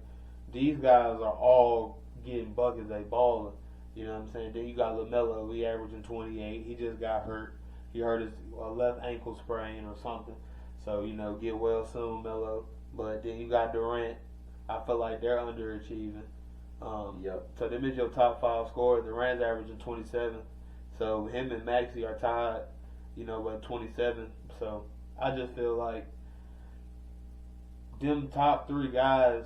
these guys are all getting buckets. They balling. You know what I'm saying? Then you got LaMelo. He averaging 28. He just got hurt. He hurt his left ankle sprain or something. So, you know, get well soon, Melo. But then you got Durant. I feel like they're underachieving. So them is your top 5 scorers. Durant's averaging 27. So him and Maxey are tied, you know, with 27. So I just feel like them top 3 guys,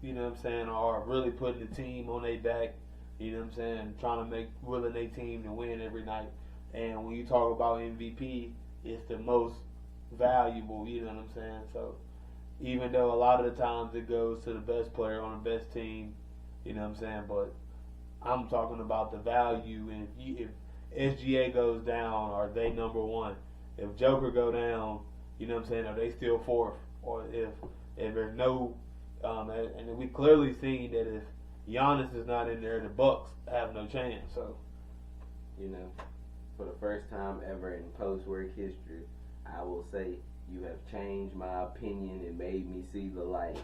you know what I'm saying, are really putting the team on their back, you know what I'm saying, trying to willing their team to win every night. And when you talk about MVP, it's the most valuable, you know what I'm saying? So even though a lot of the times it goes to the best player on the best team, you know what I'm saying, but I'm talking about the value. And if SGA goes down, are they number 1? If Joker go down, you know what I'm saying, are they still 4th? Or if there's no, and we clearly seen that if Giannis is not in there, the Bucks have no chance. So, you know, for the first time ever in post-work history, I will say you have changed my opinion and made me see the light.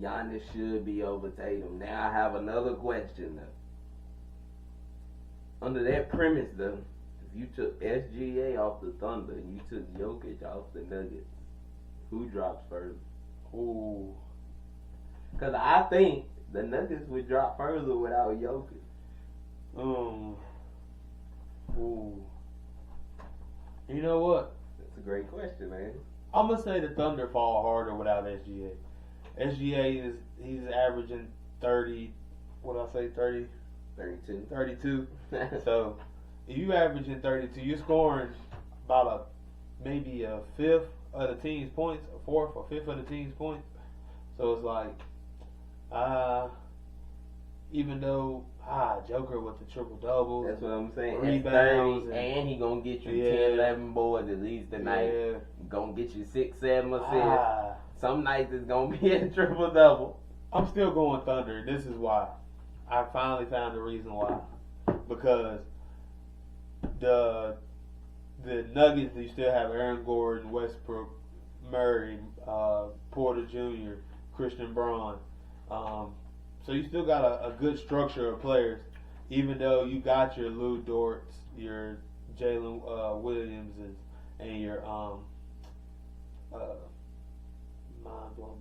Giannis should be over Tatum. Now I have another question though. Under that premise though, if you took SGA off the Thunder and you took Jokic off the Nuggets, who drops further? ooh, Because I think the Nuggets would drop further without Jokic. ooh. You know what? That's a great question, man. I'm gonna say the Thunder fall harder without SGA. SGA he's averaging 30. What did I say? 30. 32. 32. So if you averaging 32, you're scoring about maybe a fifth of the team's points, a fourth or fifth of the team's points. So it's like, even though Joker with the triple doubles, that's what I'm saying. rebounds, 30, and he gonna get you 10, 11 boards at least tonight. Yeah. Gonna get you 6, 7 assists. Some nights it's gonna be a triple double. I'm still going Thunder. This is why. I finally found the reason why. Because the Nuggets, you still have Aaron Gordon, Westbrook, Murray, Porter Jr., Christian Braun. So you still got a good structure of players, even though you got your Lou Dortz, your Jalen Williams, and your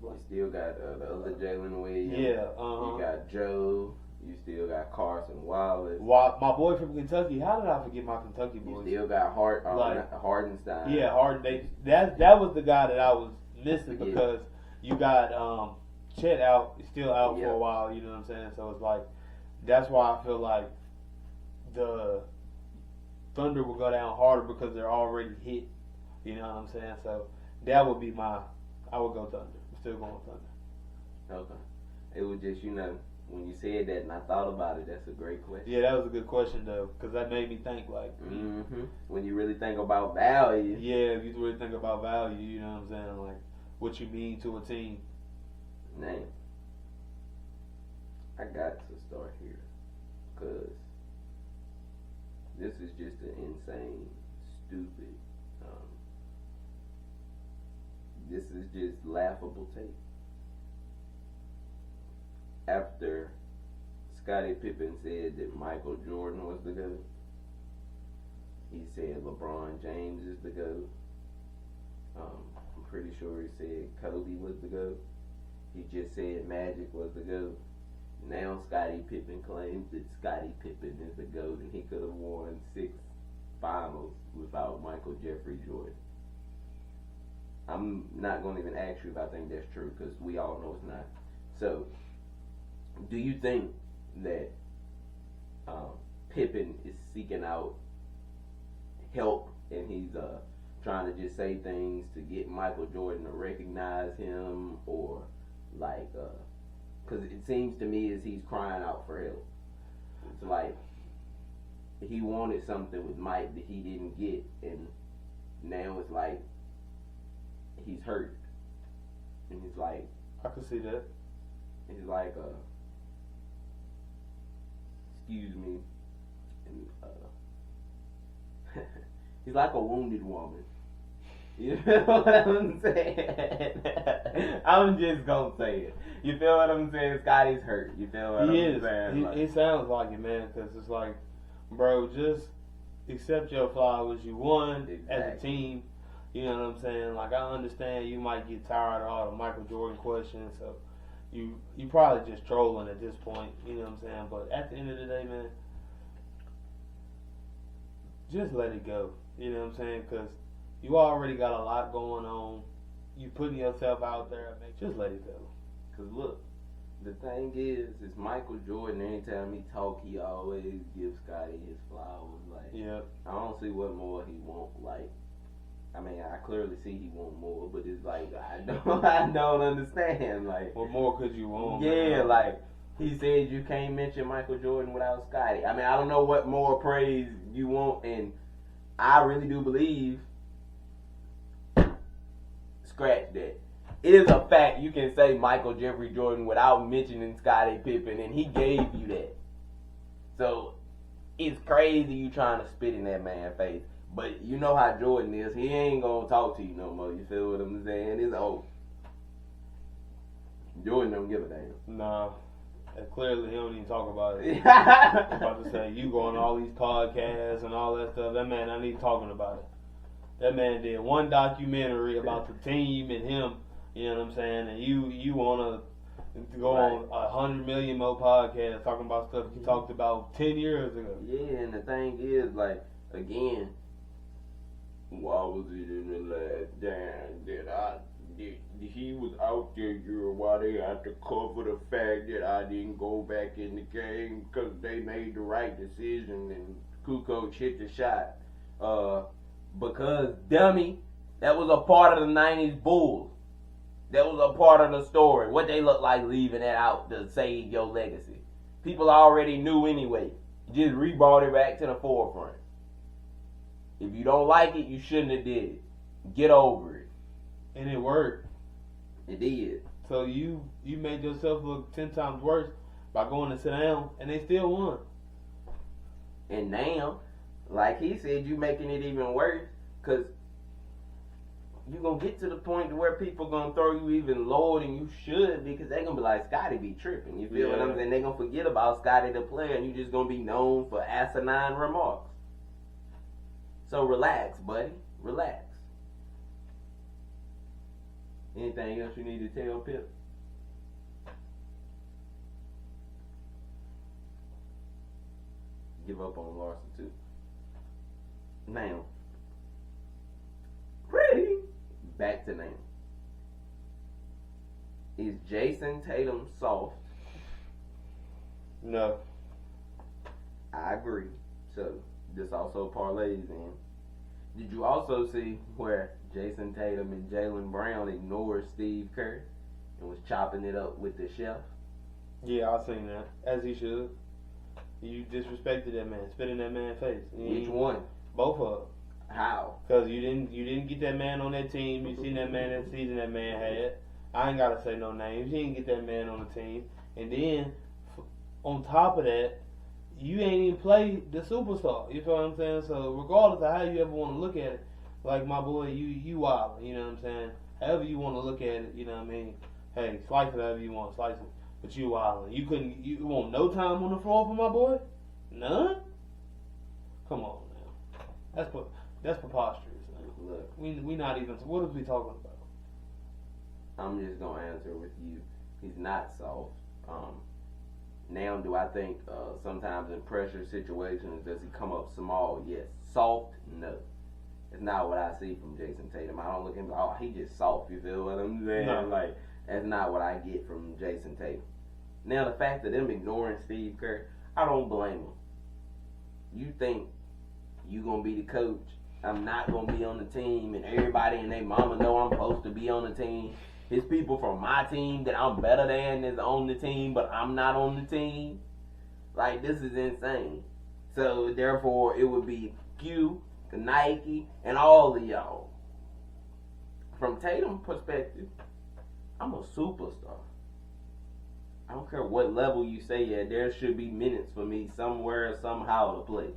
You still got the other Jalen Williams. Yeah. You got Joe. You still got Carson Wallace. My boy from Kentucky. How did I forget my Kentucky boys? You still got Hardenstein. Yeah, Harden. That was the guy that I was missing because you got Chet out. He's still out for a while. You know what I'm saying? So it's like that's why I feel like the Thunder will go down harder because they're already hit. You know what I'm saying? So that would be I would go Thunder. I'm still going Thunder. Okay. It was just, when you said that and I thought about it, that's a great question. Yeah, that was a good question, though, because that made me think, like... When you really think about value. Yeah, if you really think about value, you know what I'm saying? Like, what you mean to a team. Name. I got to start here because this is just an insane, stupid. This is just laughable take. After Scottie Pippen said that Michael Jordan was the GOAT, he said LeBron James is the GOAT. I'm pretty sure he said Kobe was the GOAT. He just said Magic was the GOAT. Now Scottie Pippen claims that Scottie Pippen is the GOAT and he could have won 6 finals without Michael Jeffrey Jordan. I'm not going to even ask you if I think that's true because we all know it's not. So, do you think that Pippen is seeking out help and he's trying to just say things to get Michael Jordan to recognize him, or like, because it seems to me as he's crying out for help. It's like he wanted something with Mike that he didn't get, and now it's like he's hurt, and he's like, I can see that. He's like, excuse me, and he's like a wounded woman. You feel what I'm saying? I'm just gonna say it. You feel what I'm saying? Scotty's hurt. You feel what I'm saying? It sounds like it, man, because it's like, bro, just accept your flowers. You won as a team. You know what I'm saying? Like, I understand you might get tired of all the Michael Jordan questions, so you probably just trolling at this point. You know what I'm saying? But at the end of the day, man, just let it go. You know what I'm saying? Because you already got a lot going on. You putting yourself out there. Just let it go. Because look, the thing is Michael Jordan, anytime he talk, he always gives Scotty his flowers. Like, yeah. I don't see what more he want. Like, I mean, I clearly see he want more, but it's like, I don't understand. Like, what more could you want? Yeah, man? Like, he said you can't mention Michael Jordan without Scotty. I mean, I don't know what more praise you want, and I really do believe, scratch that. It is a fact you can say Michael Jeffrey Jordan without mentioning Scottie Pippen, and he gave you that. So, it's crazy you trying to spit in that man's face. But you know how Jordan is. He ain't gonna talk to you no more. You feel what I'm saying? It's over. Jordan don't give a damn. Nah. Clearly, he don't even talk about it. I'm about to say, you go on all these podcasts and all that stuff. That man not even talking about it. That man did one documentary about the team and him. You know what I'm saying? And you want to go on 100 million more podcasts talking about stuff you talked about 10 years ago. Yeah, and the thing is, like, again, why was it in the last dance that he was out there, why they had to cover the fact that I didn't go back in the game because they made the right decision and Kukoc hit the shot. Because, dummy, that was a part of the 90s Bulls. That was a part of the story. What they look like leaving that out to save your legacy. People already knew anyway. Just re-brought it back to the forefront. If you don't like it, you shouldn't have did it. Get over it. And it worked. It did. So you made yourself look 10 times worse by going to sit down, and they still won. And now, like he said, you making it even worse, because you're going to get to the point where people going to throw you even lower than you should, because they're going to be like, Scotty be tripping. You feel what I'm saying? They're going to forget about Scotty the player, and you just going to be known for asinine remarks. So relax, buddy. Relax. Anything else you need to tell Pip? Give up on Larson too. Now, pretty back to now. Is Jason Tatum soft? No. I agree. So this also parlays in. Did you also see where Jason Tatum and Jaylen Brown ignored Steve Kerr and was chopping it up with the chef? Yeah, I seen that. As he should. You disrespected that man, spit in that man's face. Which one? Both of them. How? Because you didn't get that man on that team. You seen that man that season that man had. I ain't gotta say no names. You didn't get that man on the team. And then on top of that, you ain't even played the superstar. You feel what I'm saying? So regardless of how you ever want to look at it, like my boy, you wild. You know what I'm saying? However you want to look at it, you know what I mean? Hey, slice it however you want, slice it. But you wild. You want no time on the floor for my boy? None? Come on now. That's preposterous. Man. Look, we not even. What are we talking about? I'm just gonna answer with you. He's not soft. Now, do I think sometimes in pressure situations does he come up small? Yes. Soft? No. It's not what I see from Jason Tatum. I don't look at him. Oh, he just soft. You feel what I'm saying? No. Like that's not what I get from Jason Tatum. Now, the fact that them ignoring Steve Kerr, I don't blame them. You think you gonna be the coach? I'm not gonna be on the team, and everybody and their mama know I'm supposed to be on the team. It's people from my team that I'm better than is on the team, but I'm not on the team. Like, this is insane. So, therefore, it would be you, Nike, and all of y'all. From Tatum's perspective, I'm a superstar. I don't care what level you say at, there should be minutes for me somewhere, somehow to play.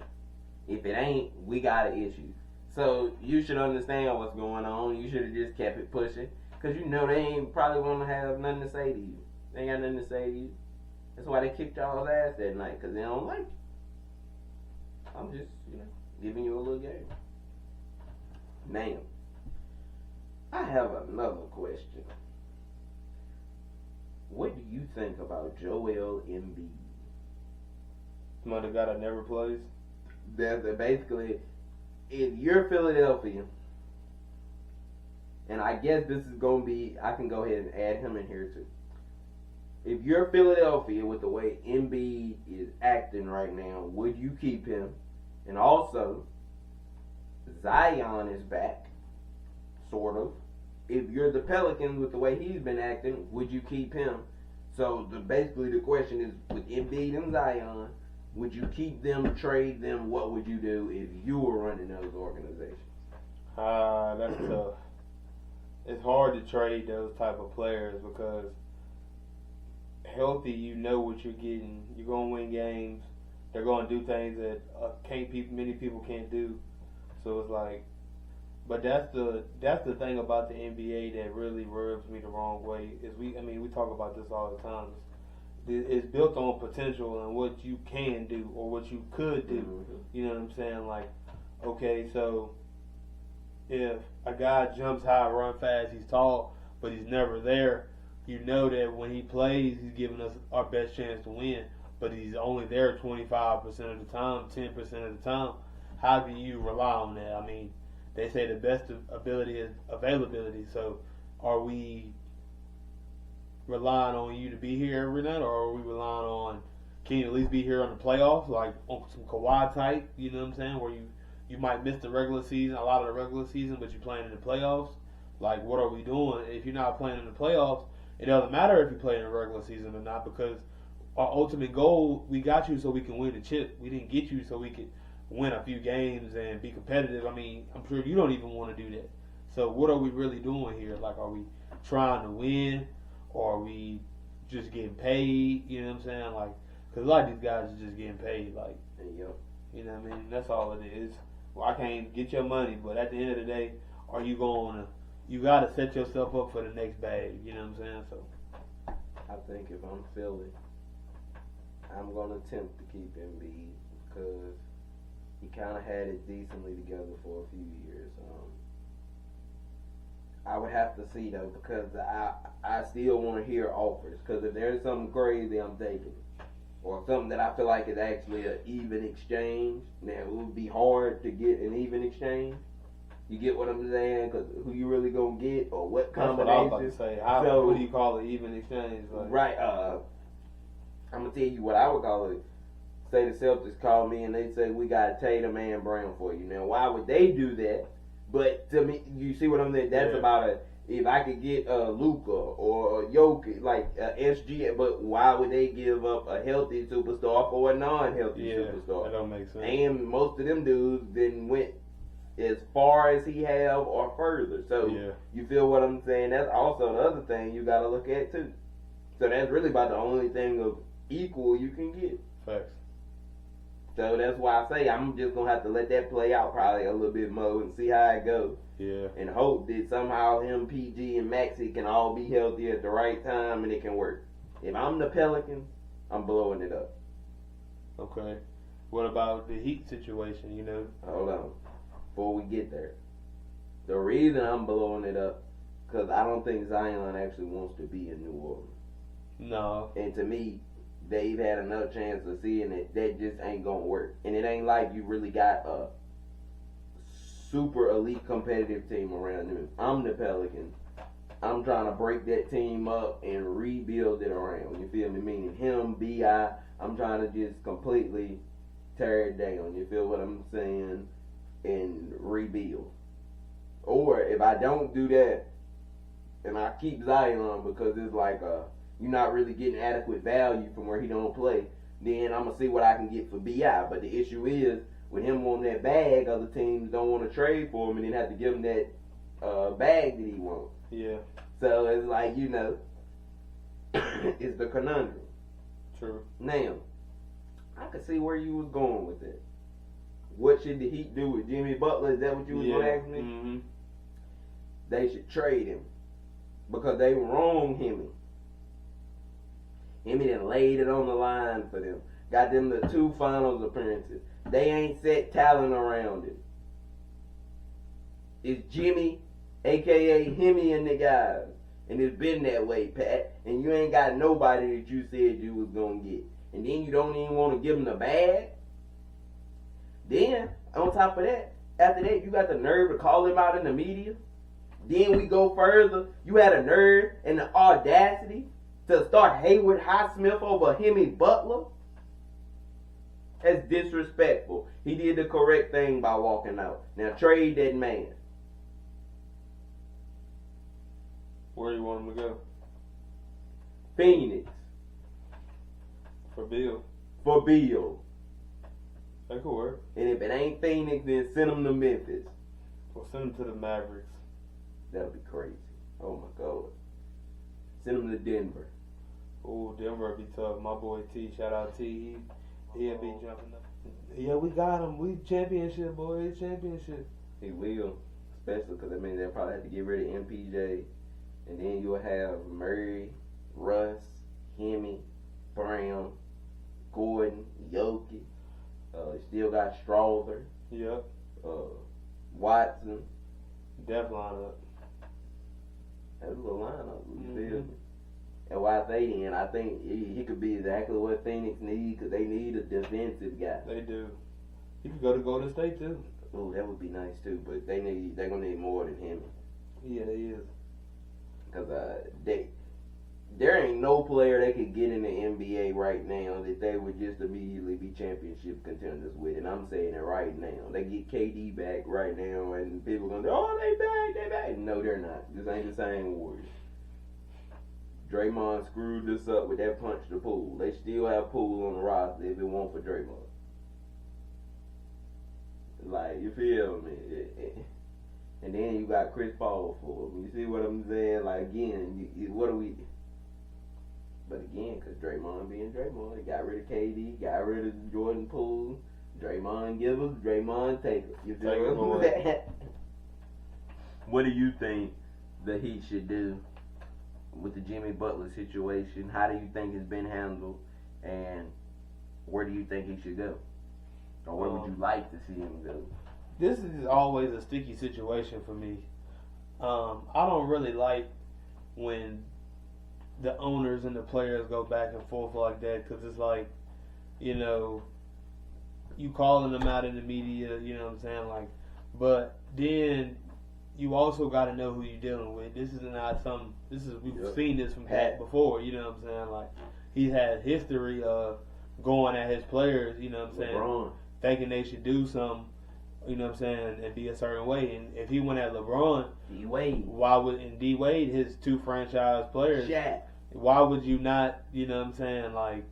If it ain't, we got an issue. So, you should understand what's going on. You should have just kept it pushing. Because you know they ain't probably want to have nothing to say to you. They ain't got nothing to say to you. That's why they kicked y'all's ass that night. Because they don't like you. I'm just, giving you a little game. Now, I have another question. What do you think about Joel Embiid? Mother guy that never plays? Basically, if you're Philadelphia, and I guess this is going to be, I can go ahead and add him in here too. If you're Philadelphia with the way Embiid is acting right now, would you keep him? And also, Zion is back, sort of. If you're the Pelicans with the way he's been acting, would you keep him? So basically the question is, with Embiid and Zion, would you keep them, trade them? What would you do if you were running those organizations? That's tough. It's hard to trade those type of players because healthy, you know what you're getting. You're going to win games. They're going to do things that many people can't do. So it's like, but that's the thing about the NBA that really rubs me the wrong way. Is we talk about this all the time. It's built on potential and what you can do or what you could do. Mm-hmm. You know what I'm saying? Like, okay, so if a guy jumps high, run fast, he's tall, but he's never there, you know that when he plays, he's giving us our best chance to win, but he's only there 25% of the time, 10% of the time. How do you rely on that? I mean, they say the best ability is availability, so are we relying on you to be here every night, or are we relying on, can you at least be here on the playoffs, like on some Kawhi type, you know what I'm saying, where you might miss the regular season, a lot of the regular season, but you're playing in the playoffs? Like, what are we doing? If you're not playing in the playoffs, it doesn't matter if you play in the regular season or not, because our ultimate goal, we got you so we can win the chip. We didn't get you so we could win a few games and be competitive. I mean, I'm sure you don't even want to do that. So what are we really doing here? Like, are we trying to win, or are we just getting paid? You know what I'm saying? Like, because a lot of these guys are just getting paid. Like, Yep. you know what I mean? That's all it is. Well, I can't get your money, but at the end of the day, are you going to, you got to set yourself up for the next bag. You know what I'm saying? So I think if I'm Philly, I'm going to attempt to keep Embiid because he kind of had it decently together for a few years. I would have to see, though, because I still want to hear offers. Because if there's something crazy, I'm taking it. Or something that I feel like is actually an even exchange. Now, it would be hard to get an even exchange. You get what I'm saying? Because who you really going to get, or what that's combination. what I was about to say. What do you call it? Even exchange? Like, Right. I'm going to tell you what I would call it. Say the Celtics call me and they say, we got Tatum and Brown for you. Now, why would they do that? But to me, you see what I'm saying? That's about if I could get Luka or Jokic, like SG, but why would they give up a healthy superstar for a non-healthy superstar? That don't make sense. And most of them dudes then went as far as he have or further. So you feel what I'm saying? That's also the other thing you got to look at too. So that's really about the only thing of equal you can get. Facts. So that's why I say I'm just gonna have to let that play out probably a little bit more and see how it goes. Yeah. And hope that somehow him, PG, and Maxey can all be healthy at the right time and it can work. If I'm the Pelicans, I'm blowing it up. Okay. What about the Heat situation, you know? Hold on. Before we get there. The reason I'm blowing it up, because I don't think Zion actually wants to be in New Orleans. No. And to me, they've had enough chance of seeing it. That just ain't going to work. And it ain't like you really got a super elite competitive team around them. I'm the Pelicans. I'm trying to break that team up and rebuild it around. You feel me? Meaning him, B.I. I'm trying to just completely tear it down. You feel what I'm saying? And rebuild. Or if I don't do that, and I keep Zion because it's like you're not really getting adequate value from where he don't play, then I'm going to see what I can get for B.I. But the issue is, with him on that bag, other teams don't want to trade for him and then have to give him that bag that he wants. Yeah. So it's like, you know, it's the conundrum. True. Now, I could see where you was going with that. What should the Heat do with Jimmy Butler? Is that what you was going to ask me? Mm-hmm. They should trade him because they wrong Hemi. Hemi done laid it on the line for them. Got them the 2 finals appearances. They ain't set talent around it. It's Jimmy, a.k.a. Hemi and the guys. And it's been that way, Pat. And you ain't got nobody that you said you was going to get. And then you don't even want to give them the bag. Then, on top of that, after that, you got the nerve to call him out in the media. Then we go further. You had a nerve and the audacity to start Hayward Highsmith over Hemi Butler. That's disrespectful. He did the correct thing by walking out. Now trade that man. Where do you want him to go? Phoenix. For Bill. For Bill. That could work. And if it ain't Phoenix, then send him to Memphis. Or send him to the Mavericks. That'll be crazy. Oh my God. Send him to Denver. Oh, Denver would be tough. My boy T, shout out T. He'll be jumping up. Yeah, we got him. We championship, boys. Championship. He will. Especially because that means they'll probably have to get rid of MPJ. And then you'll have Murray, Russ, Hemi, Brown, Gordon, Yoki. Still got Strother. Yep. Watson. Def lineup. That's a little lineup. You feel me? And why I say then, I think he could be exactly what Phoenix needs because they need a defensive guy. They do. He could go to Golden State too. Oh, that would be nice too. But they're gonna need more than him. Yeah, they is. Because there ain't no player they could get in the NBA right now that they would just immediately be championship contenders with. And I'm saying it right now. They get KD back right now, and people gonna say, "Oh, they back." No, they're not. This ain't the same Warriors. Draymond screwed this up with that punch to Poole. They still have Poole on the roster if it weren't for Draymond. Like, you feel me? And then you got Chris Paul for him. You see what I'm saying? Like, again, what do we... But again, because Draymond being Draymond, he got rid of KD, got rid of Jordan Poole, Draymond givers, Draymond takers. You feel what I'm saying? What do you think the Heat should do with the Jimmy Butler situation? How do you think it's been handled? And where do you think he should go? Or where would you like to see him go? This is always a sticky situation for me. I don't really like when the owners and the players go back and forth like that because it's like, you know, you calling them out in the media, you know what I'm saying? Like, but then you also got to know who you're dealing with. This is not we've seen this from Pat before, you know what I'm saying? Like, he's had history of going at his players, you know what I'm saying? LeBron. Thinking they should do something, you know what I'm saying, and be a certain way. And if he went at LeBron, D-Wade. why would, and D-Wade, his 2 franchise players, Shaq. why would you not, you know what I'm saying, like,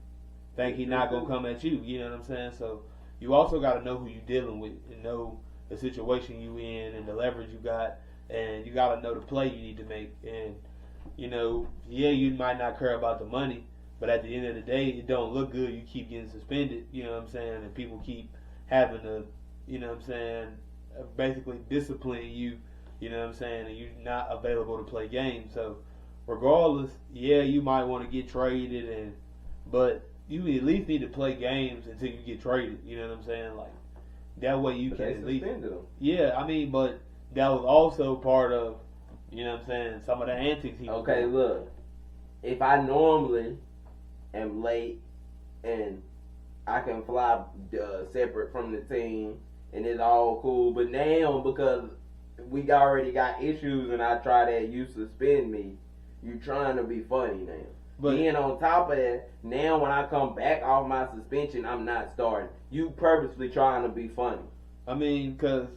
think he's not going to come at you, you know what I'm saying? So you also got to know who you're dealing with and know the situation you in and the leverage you got, and you got to know the play you need to make. And you might not care about the money, but at the end of the day, it don't look good. You keep getting suspended, you know what I'm saying, and people keep having to, you know what I'm saying, basically discipline you, you know what I'm saying, and you're not available to play games. So regardless, you might want to get traded, but you at least need to play games until you get traded. You know what I'm saying? Like that way you can at least. Them. Yeah, I mean, but that was also part of, you know what I'm saying, some of the antics he was doing. Look, if I normally am late and I can fly separate from the team and it's all cool, but now because we already got issues and I try that, you suspend me. You trying to be funny now. But then on top of that, now when I come back off my suspension, I'm not starting. You purposely trying to be funny. I mean, because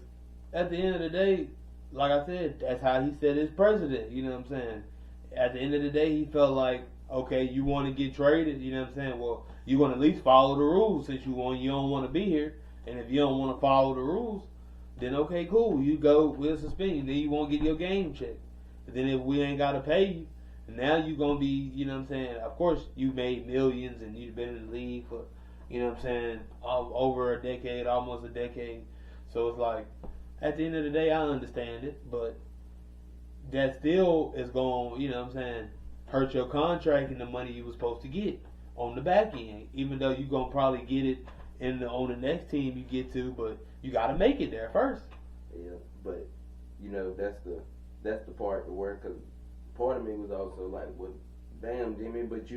at the end of the day, like I said, that's how he set his precedent. You know what I'm saying? At the end of the day, he felt like, okay, you want to get traded. You know what I'm saying? Well, you want to at least follow the rules since you don't want to be here. And if you don't want to follow the rules, then okay, cool. You go, we'll suspend you. Then you won't get your game checked. But then if we ain't got to pay you, now you're going to be, you know what I'm saying, of course you made millions and you've been in the league for, you know what I'm saying, over a decade, almost a decade. So it's like, at the end of the day, I understand it, but that still is going, you know what I'm saying, hurt your contract and the money you was supposed to get on the back end, even though you're going to probably get it on the next team you get to, but you got to make it there first. Yeah, but, that's the part to work, because part of me was also like, well, damn, Jimmy, but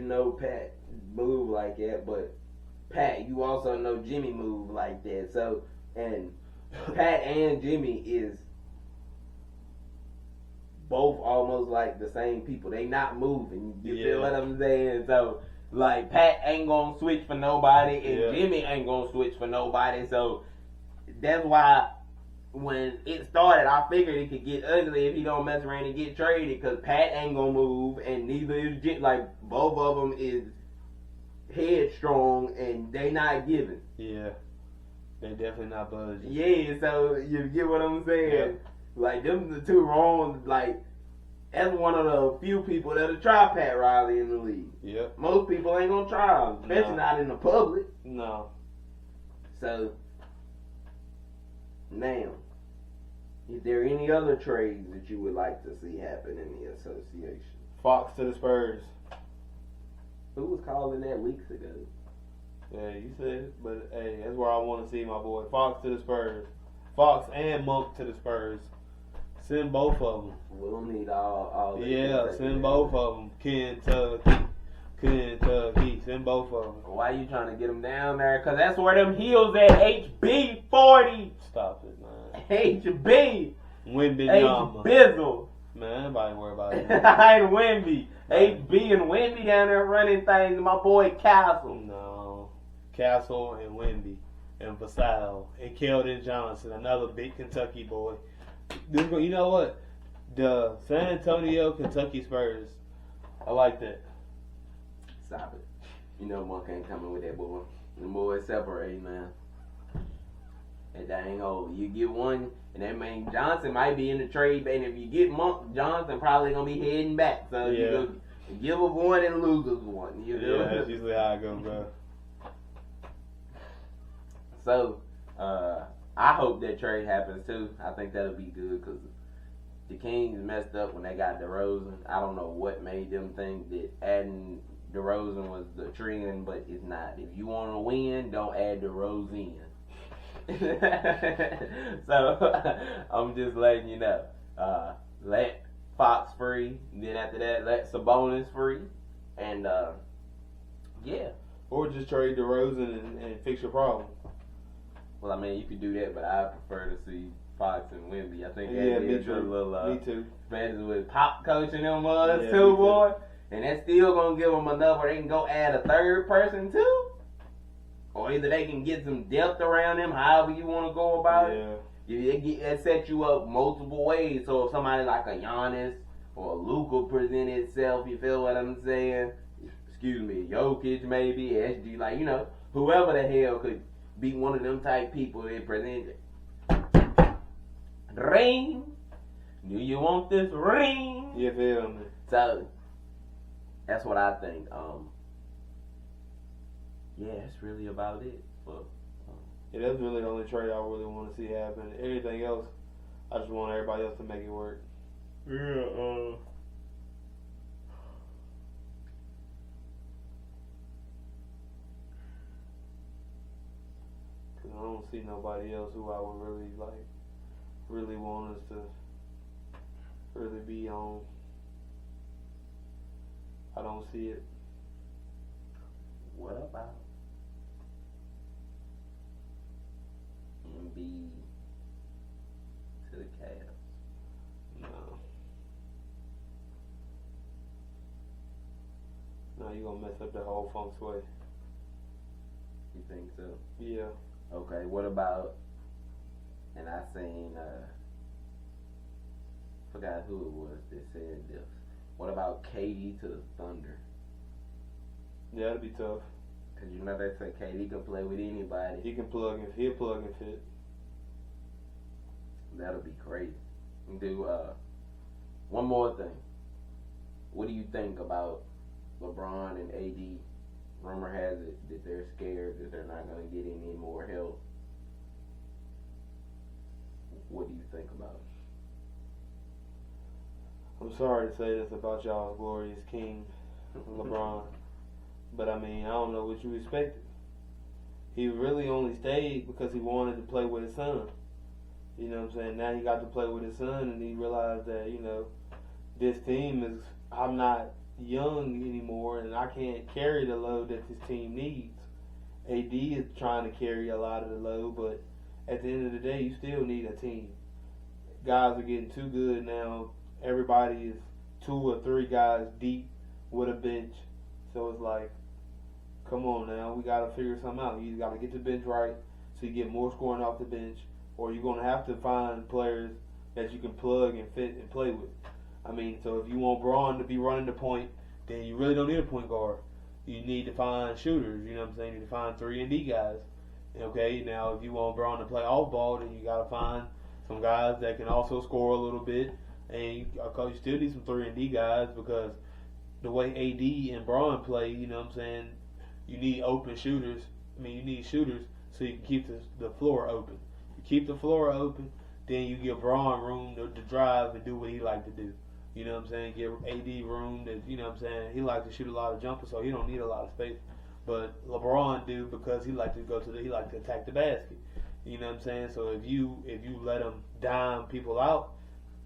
Pat move like that, but Pat, you also know Jimmy move like that. So, and Pat and Jimmy is both almost like the same people. They not moving. You feel what I'm saying? So, like, Pat ain't gonna switch for nobody, and Jimmy ain't gonna switch for nobody. So, that's why when it started, I figured it could get ugly if he don't mess around and get traded, because Pat ain't gonna move, and neither is Jim. Like, both of them is headstrong, and they not giving. Yeah, they definitely not budging. Yeah, so you get what I'm saying? Yeah. Like, them the two wrongs. Like, that's one of the few people that'll try Pat Riley in the league. Yeah. Most people ain't gonna try him, especially not in the public. No. So, now, is there any other trades that you would like to see happen in the association? Fox to the Spurs. Who was calling that weeks ago? Yeah, you said it, but hey, that's where I want to see my boy. Fox to the Spurs. Fox and Monk to the Spurs. Send both of them. We'll need all yeah, send both of them. Kentucky. Send both of them. Why you trying to get them down there? Because that's where them heels at. HB40. Stop it, man. HB. Wimby Bizzle. Man, nobody worry about it. I ain't Wimby. HB and Wimby down there running things. My boy Castle. No. Castle and Wimby. And Vassell. And Keldon Johnson. Another big Kentucky boy. You know what? The San Antonio Kentucky Spurs. I like that. Stop it. You know Monk ain't coming with that boy. The boy separate, man. And dang old. You get one, and that man Johnson might be in the trade, and if you get Monk, Johnson probably gonna be heading back. So you give us one and lose us one. You know? Yeah, that's usually how I go, bro. So, I hope that trade happens too. I think that'll be good, because the Kings messed up when they got DeRozan. I don't know what made them think that adding DeRozan was the trend, but it's not. If you want to win, don't add DeRozan. So, I'm just letting you know. Let Fox free. Then after that, let Sabonis free. And, yeah. Or just trade DeRozan and fix your problem. Well, I mean, you could do that, but I prefer to see Fox and Wemby. I think me too. A little, me too. Especially with Pop coaching them too, boy. And that's still going to give them enough where they can go add a third person too. Or either they can get some depth around them, however you want to go about it. It sets you up multiple ways. So if somebody like a Giannis or a Luka present itself, you feel what I'm saying? Excuse me, Jokic maybe, SG, like, whoever the hell could be one of them type people that present it. Ring. Do you want this ring? You feel me? So that's what I think. Yeah, that's really about it. But yeah, that's really the only trade I really want to see happen. Everything else, I just want everybody else to make it work. Yeah. Cause I don't see nobody else who I would really want us to really be on. I don't see it. What about MB to the Cavs? No. No, you gonna mess up the whole feng shui. You think so? Yeah. Okay, what about, and I seen, forgot who it was that said this. What about KD to the Thunder? Yeah, that'd be tough. Cause you know they say KD can play with anybody. He'll plug and fit. That'll be crazy. Do one more thing. What do you think about LeBron and AD? Rumor has it that they're scared that they're not going to get any more help. What do you think about it? I'm sorry to say this about y'all's glorious king, LeBron. But I mean, I don't know what you expected. He really only stayed because he wanted to play with his son. You know what I'm saying? Now he got to play with his son, and he realized that, you know, this team is, I'm not young anymore, and I can't carry the load that this team needs. AD is trying to carry a lot of the load, but at the end of the day, you still need a team. Guys are getting too good now. Everybody is 2 or 3 guys deep with a bench. So it's like, come on now, we got to figure something out. You either got to get the bench right so you get more scoring off the bench, or you're going to have to find players that you can plug and fit and play with. I mean, so if you want Braun to be running the point, then you really don't need a point guard. You need to find shooters, you know what I'm saying? You need to find 3-and-D guys. Okay, now if you want Braun to play off ball, then you got to find some guys that can also score a little bit. And you still need some 3-and-D guys, because the way AD and Braun play, you know what I'm saying, you need open shooters. I mean, you need shooters so you can keep the floor open. You keep the floor open, then you give Braun room to drive and do what he like to do. You know what I'm saying? Give AD room that, you know what I'm saying, he likes to shoot a lot of jumpers, so he don't need a lot of space. But LeBron do, because he like to attack the basket. You know what I'm saying? So if you let him dime people out,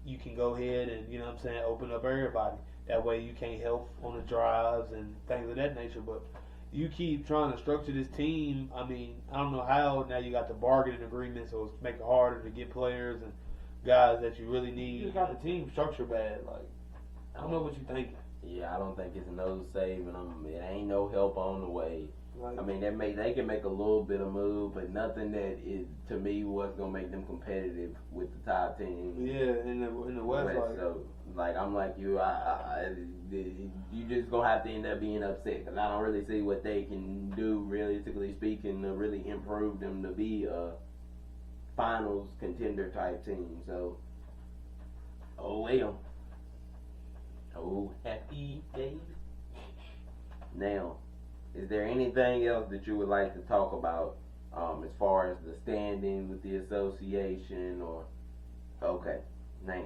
you can go ahead and, you know what I'm saying, open up everybody. That way you can't help on the drives and things of that nature. But you keep trying to structure this team. I mean, I don't know how. Now you got the bargaining agreement, so it's making it harder to get players and guys that you really need. You just got the team structure bad. Like, I don't know what you're thinking. Yeah, I don't think it's no saving them. It ain't no help on the way. Like, I mean, they can make a little bit of move, but nothing that is, to me, what's gonna make them competitive with the top teams. Yeah, in the West. So, like, I'm like you. You just gonna have to end up being upset, because I don't really see what they can do, realistically speaking, to really improve them to be a finals contender type team. So, oh well. Oh, happy day. Now, is there anything else that you would like to talk about as far as the standing with the association, or okay, now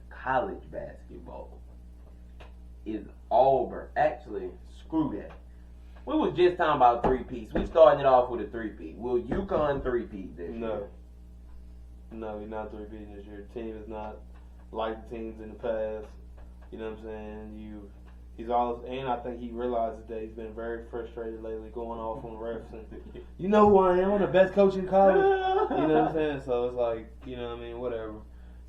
college basketball is Auburn. Actually, screw that. We was just talking about 3-peats. We started it off with a 3-peat. Will UConn 3-peat this year? No, you're not 3-peating this year. The team is not like the teams in the past. You know what I'm saying? He's always, and I think he realizes that he's been very frustrated lately, going off on refs. And, you know who I am? I'm the best coach in college. You know what I'm saying? So it's like, you know what I mean? Whatever.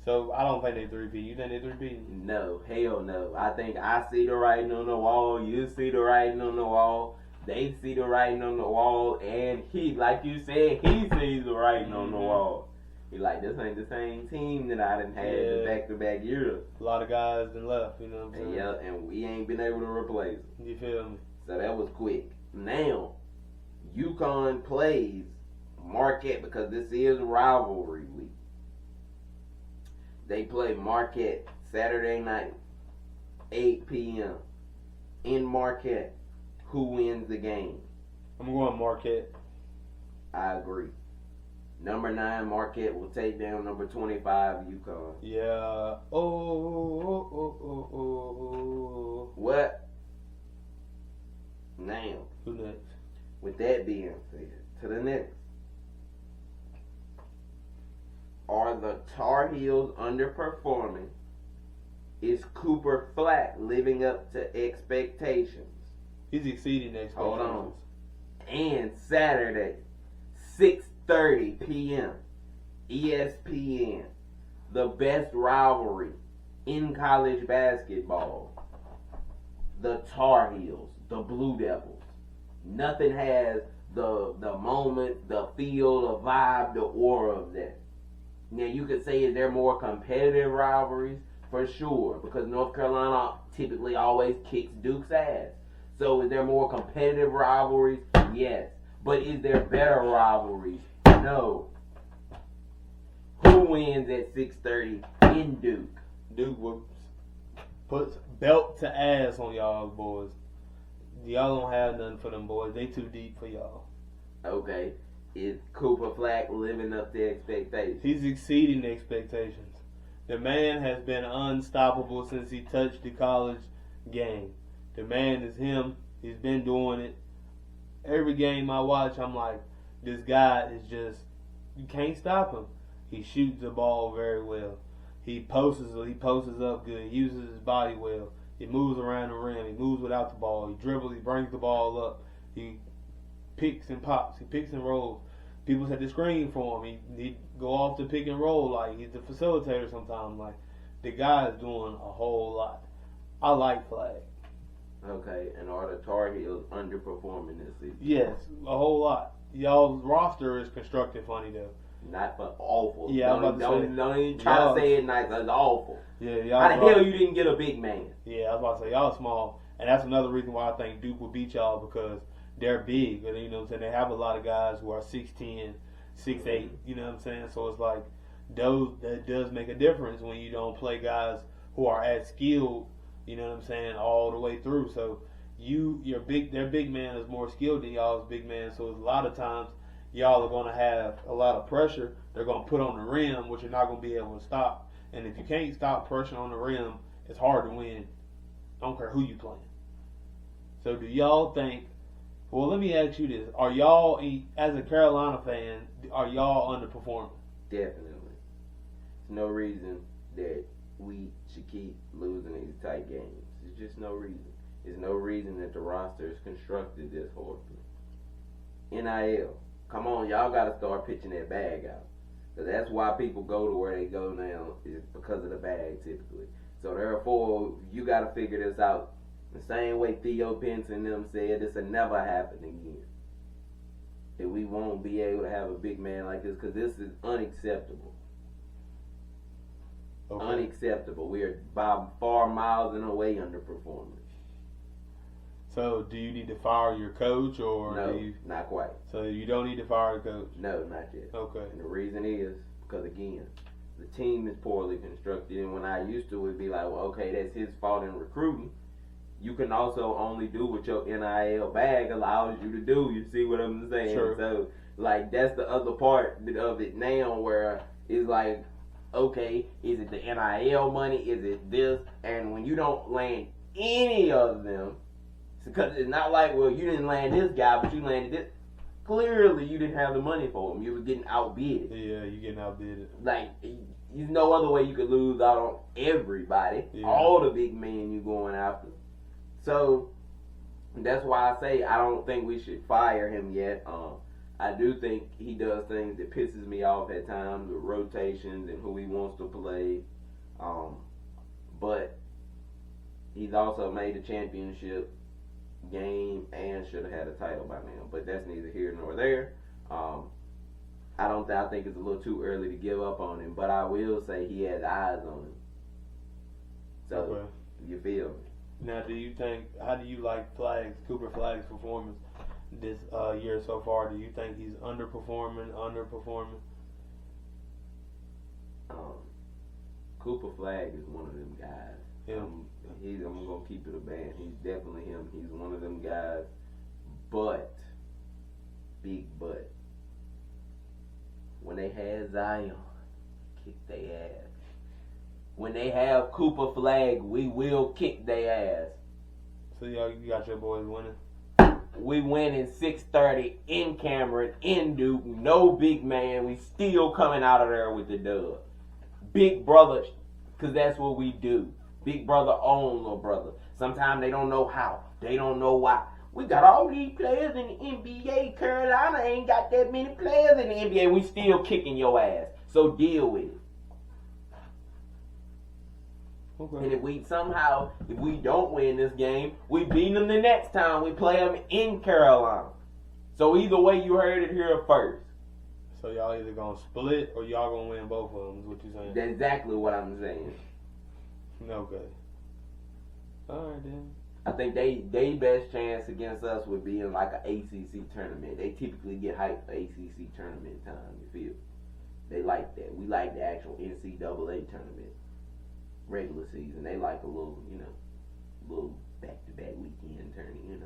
So I don't think they 3-peat. You think they 3-peat? No, hell no. I think I see the writing on the wall. You see the writing on the wall. They see the writing on the wall, and he, like you said, he sees the writing on the wall. He like, this ain't the same team that I done had the back-to-back years. A lot of guys done left, you know what I'm saying? Yeah, and we ain't been able to replace them. You feel me? So that was quick. Now, UConn plays Marquette, because this is rivalry week. They play Marquette Saturday night, 8 p.m. in Marquette. Who wins the game? I'm going Marquette. I agree. Number 9 Marquette will take down number 25 UConn. Yeah. Oh. What? Now, Who next? with that being said, to the next. Are the Tar Heels underperforming? Is Cooper Flack living up to expectations? He's exceeding expectations. Hold on. And Saturday, 6:30 p.m. ESPN, the best rivalry in college basketball. The Tar Heels, the Blue Devils. Nothing has the moment, the feel, the vibe, the aura of that. Now you could say, is there more competitive rivalries? For sure, because North Carolina typically always kicks Duke's ass. So is there more competitive rivalries? Yes. But is there better rivalries? No. Who wins at 6:30 in Duke? Duke puts belt to ass on y'all boys. Y'all don't have nothing for them boys. They too deep for y'all. Okay. Is Cooper Flack living up to expectations? He's exceeding expectations. The man has been unstoppable since he touched the college game. The man is him. He's been doing it. Every game I watch, I'm like, this guy is just, you can't stop him. He shoots the ball very well. He posts up good. He uses his body well. He moves around the rim. He moves without the ball. He dribbles. He brings the ball up. He picks and pops. He picks and rolls. People set the screen for him. He go off the pick and roll like he's the facilitator sometimes. Like, the guy is doing a whole lot. I like Flag. Okay, and are the Tar Heels underperforming this season? Yes, a whole lot. Y'all's roster is constructed funny though. Not for awful. Yeah, I'm about to say. Don't even try to say it nice. That's awful. Yeah, y'all. How the hell you didn't get a big man? Yeah, I was about to say y'all small, and that's another reason why I think Duke will beat y'all, because they're big. You know what I'm saying? They have a lot of guys who are 6'10", 6'8". You know what I'm saying? So it's like that does make a difference when you don't play guys who are as skilled. You know what I'm saying? All the way through. So their big man is more skilled than y'all's big man. So a lot of times y'all are going to have a lot of pressure they're going to put on the rim, which you're not going to be able to stop. And if you can't stop pressure on the rim, it's hard to win. I don't care who you playing. So do y'all think, well, let me ask you this. Are y'all, as a Carolina fan, are y'all underperforming? Definitely. There's no reason that we should keep losing these tight games. There's just no reason. There's no reason that the roster is constructed this horribly. NIL. Come on, y'all got to start pitching that bag out. Because that's why people go to where they go now, is because of the bag typically. So therefore, you got to figure this out. The same way Theo Pence and them said, this will never happen again. That we won't be able to have a big man like this, because this is unacceptable. Okay. Unacceptable. We are by far miles and away underperforming. So, do you need to fire your coach, or no, not quite. So you don't need to fire the coach? No, not yet. Okay. And the reason is because, again, the team is poorly constructed, and when I used to, it would be like, well, okay, that's his fault in recruiting. You can also only do what your NIL bag allows you to do. You see what I'm saying? Sure. So, like, that's the other part of it now, where it's like, okay, is it the NIL money? Is it this? And when you don't land any of them, because it's not like, well, you didn't land this guy, but you landed this. Clearly, you didn't have the money for him. You were getting outbid. Yeah, you're getting outbid. Like, there's no other way you could lose out on everybody. Yeah. All the big men you going after. So, that's why I say I don't think we should fire him yet. I do think he does things that pisses me off at times with rotations and who he wants to play. But he's also made a championship game and should have had a title by now. But that's neither here nor there. I think it's a little too early to give up on him. But I will say he has eyes on him. So, you feel me? Now, how do you like Cooper Flagg's performance this year so far? Do you think he's underperforming? Cooper Flag is one of them guys. Him. I'm gonna keep it a band. He's definitely him. He's one of them guys. But, big but, when they had Zion, kick their ass. When they have Cooper Flag, we will kick their ass. So you got your boys winning? We win in 6:30 in Cameron, in Duke. No big man. We still coming out of there with the dub. Big brother, because that's what we do. Big brother own little brother. Sometimes they don't know how. They don't know why. We got all these players in the NBA. Carolina ain't got that many players in the NBA. We still kicking your ass. So deal with it. Okay. And if we don't win this game, we beat them the next time we play them in Carolina. So either way, you heard it here first. So y'all either gonna split or y'all gonna win both of them, is what you saying? That's exactly what I'm saying. Okay. Alright then. I think they best chance against us would be in like an ACC tournament. They typically get hyped for ACC tournament time, you feel? They like that. We like the actual NCAA tournament. Regular season. They like a little, little back-to-back weekend tournament,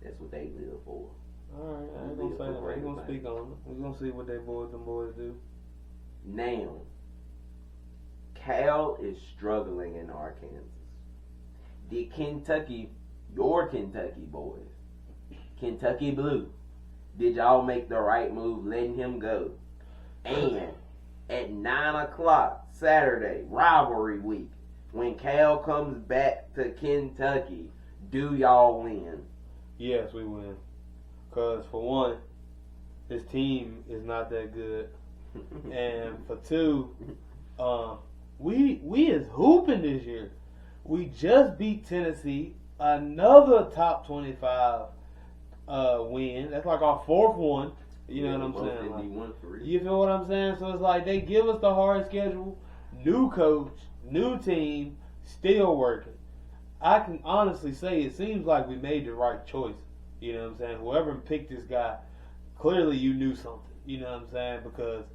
That's what they live for. Alright, I ain't gonna say that. I ain't gonna speak on it. We're gonna see what them boys do. Now, Cal is struggling in Arkansas. Did your Kentucky boys, Kentucky Blue, did y'all make the right move letting him go? And at 9 o'clock Saturday, rivalry week, when Cal comes back to Kentucky, do y'all win? Yes, we win. Because for one, this team is not that good. And for two, we is hooping this year. We just beat Tennessee, another top 25 win. That's like our fourth one. You know what I'm saying? Like, you feel what I'm saying? So it's like they give us the hard schedule, new coach, new team, still working. I can honestly say it seems like we made the right choice. You know what I'm saying? Whoever picked this guy, clearly you knew something. You know what I'm saying? Because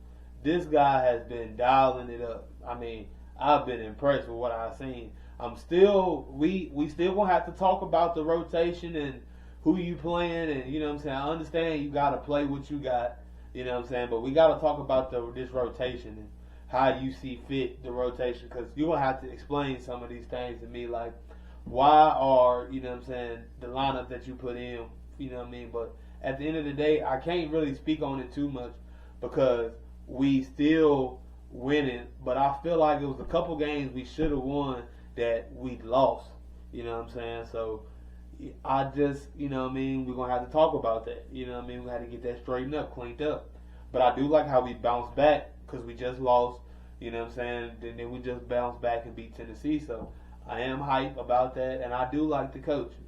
this guy has been dialing it up. I mean, I've been impressed with what I've seen. We still gonna have to talk about the rotation and who you playing, and you know what I'm saying. I understand you gotta play what you got, you know what I'm saying. But we gotta talk about this rotation and how you see fit the rotation, because you gonna have to explain some of these things to me, like why are you know what I'm saying the lineup that you put in, you know what I mean. But at the end of the day, I can't really speak on it too much because we still winning. But I feel like it was a couple games we should have won that we lost. You know what I'm saying? So I just, you know what I mean, we're going to have to talk about that. You know what I mean? We had to get that straightened up, cleaned up. But I do like how we bounced back because we just lost, you know what I'm saying? And then we just bounced back and beat Tennessee. So I am hyped about that, and I do like the coaching.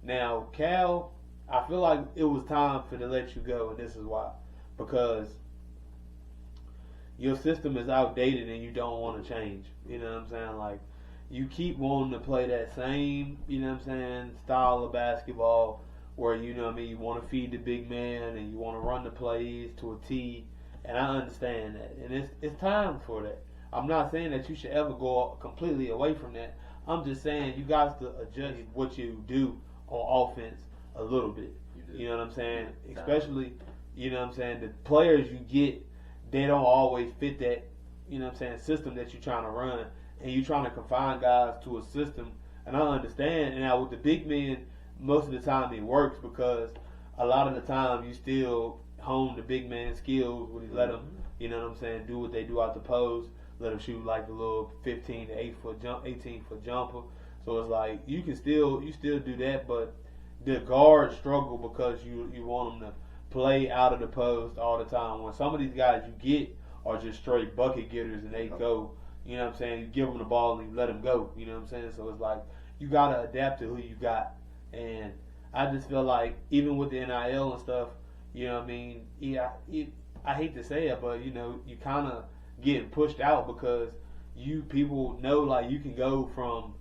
Now, Cal, I feel like it was time to let you go, and this is why. Because your system is outdated and you don't want to change. You know what I'm saying? Like, you keep wanting to play that same, you know what I'm saying, style of basketball where, you know what I mean, you want to feed the big man and you want to run the plays to a T, and I understand that. And it's time for that. I'm not saying that you should ever go completely away from that. I'm just saying you got to adjust what you do on offense a little bit. You know what I'm saying? Especially, you know what I'm saying, the players you get, they don't always fit that, you know what I'm saying, system that you're trying to run. And you're trying to confine guys to a system. And I understand. And now with the big men, most of the time it works because a lot of the time you still hone the big man skills when you let them, you know what I'm saying, do what they do out the post. Let them shoot like the little 15 to 18 foot jumper. So it's like you still do that, but the guards struggle because you want them to play out of the post all the time. When some of these guys you get are just straight bucket getters and they go. You know what I'm saying? You give them the ball and you let them go. You know what I'm saying? So it's like you got to adapt to who you got. And I just feel like even with the NIL and stuff, you know what I mean? Yeah, I hate to say it, but, you know, you kind of getting pushed out because you people know, like, you can go from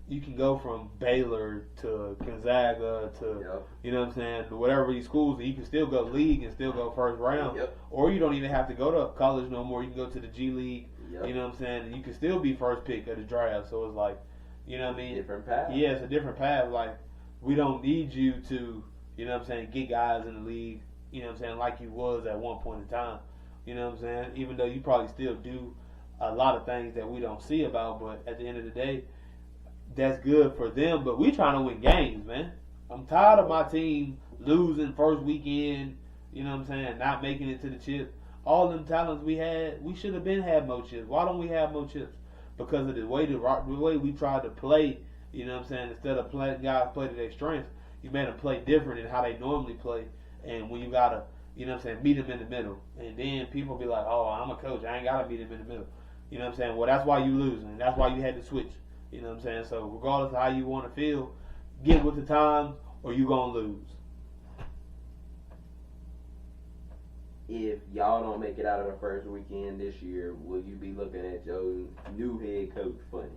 you can go from Baylor to Gonzaga to you know what I'm saying, to whatever these schools, and you can still go league and still go first round. Or you don't even have to go to college no more. You can go to the G League. You know what I'm saying, and you can still be first pick of the draft. So it's like, you know what I mean? Different path. Yeah, it's a different path. Like, we don't need you to, you know what I'm saying, get guys in the league, you know what I'm saying, like you was at one point in time. You know what I'm saying? Even though you probably still do a lot of things that we don't see about, but at the end of the day, that's good for them. But we trying to win games, man. I'm tired of my team losing first weekend, you know what I'm saying, not making it to the chip. All them talents we had, we should have been had more chips. Why don't we have more chips? Because of the way we tried to play, you know what I'm saying, instead of playing guys play to their strengths, you made them play different than how they normally play. And when you gotta, you know what I'm saying, meet them in the middle. And then people be like, oh, I'm a coach, I ain't gotta meet them in the middle. You know what I'm saying? Well, that's why you losing, and that's why you had to switch. You know what I'm saying? So regardless of how you want to feel, get with the times or you gonna lose. If y'all don't make it out of the first weekend this year, will you be looking at your new head coach funny?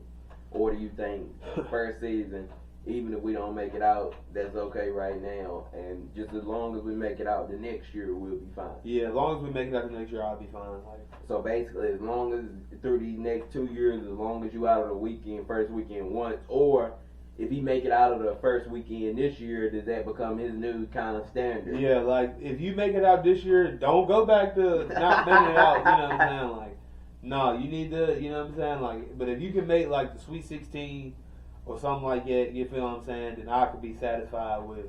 Or do you think first season, even if we don't make it out, that's okay right now, and just as long as we make it out the next year, we'll be fine? Yeah, as long as we make it out the next year, I'll be fine. So basically, as long as through these next 2 years, as long as you out of the first weekend once, or if he make it out of the first weekend this year, does that become his new kind of standard? Yeah, like, if you make it out this year, don't go back to not making it out, you know what I'm saying? Like, no, you need to, you know what I'm saying? Like, but if you can make, like, the Sweet 16 or something like that, you feel what I'm saying, then I could be satisfied with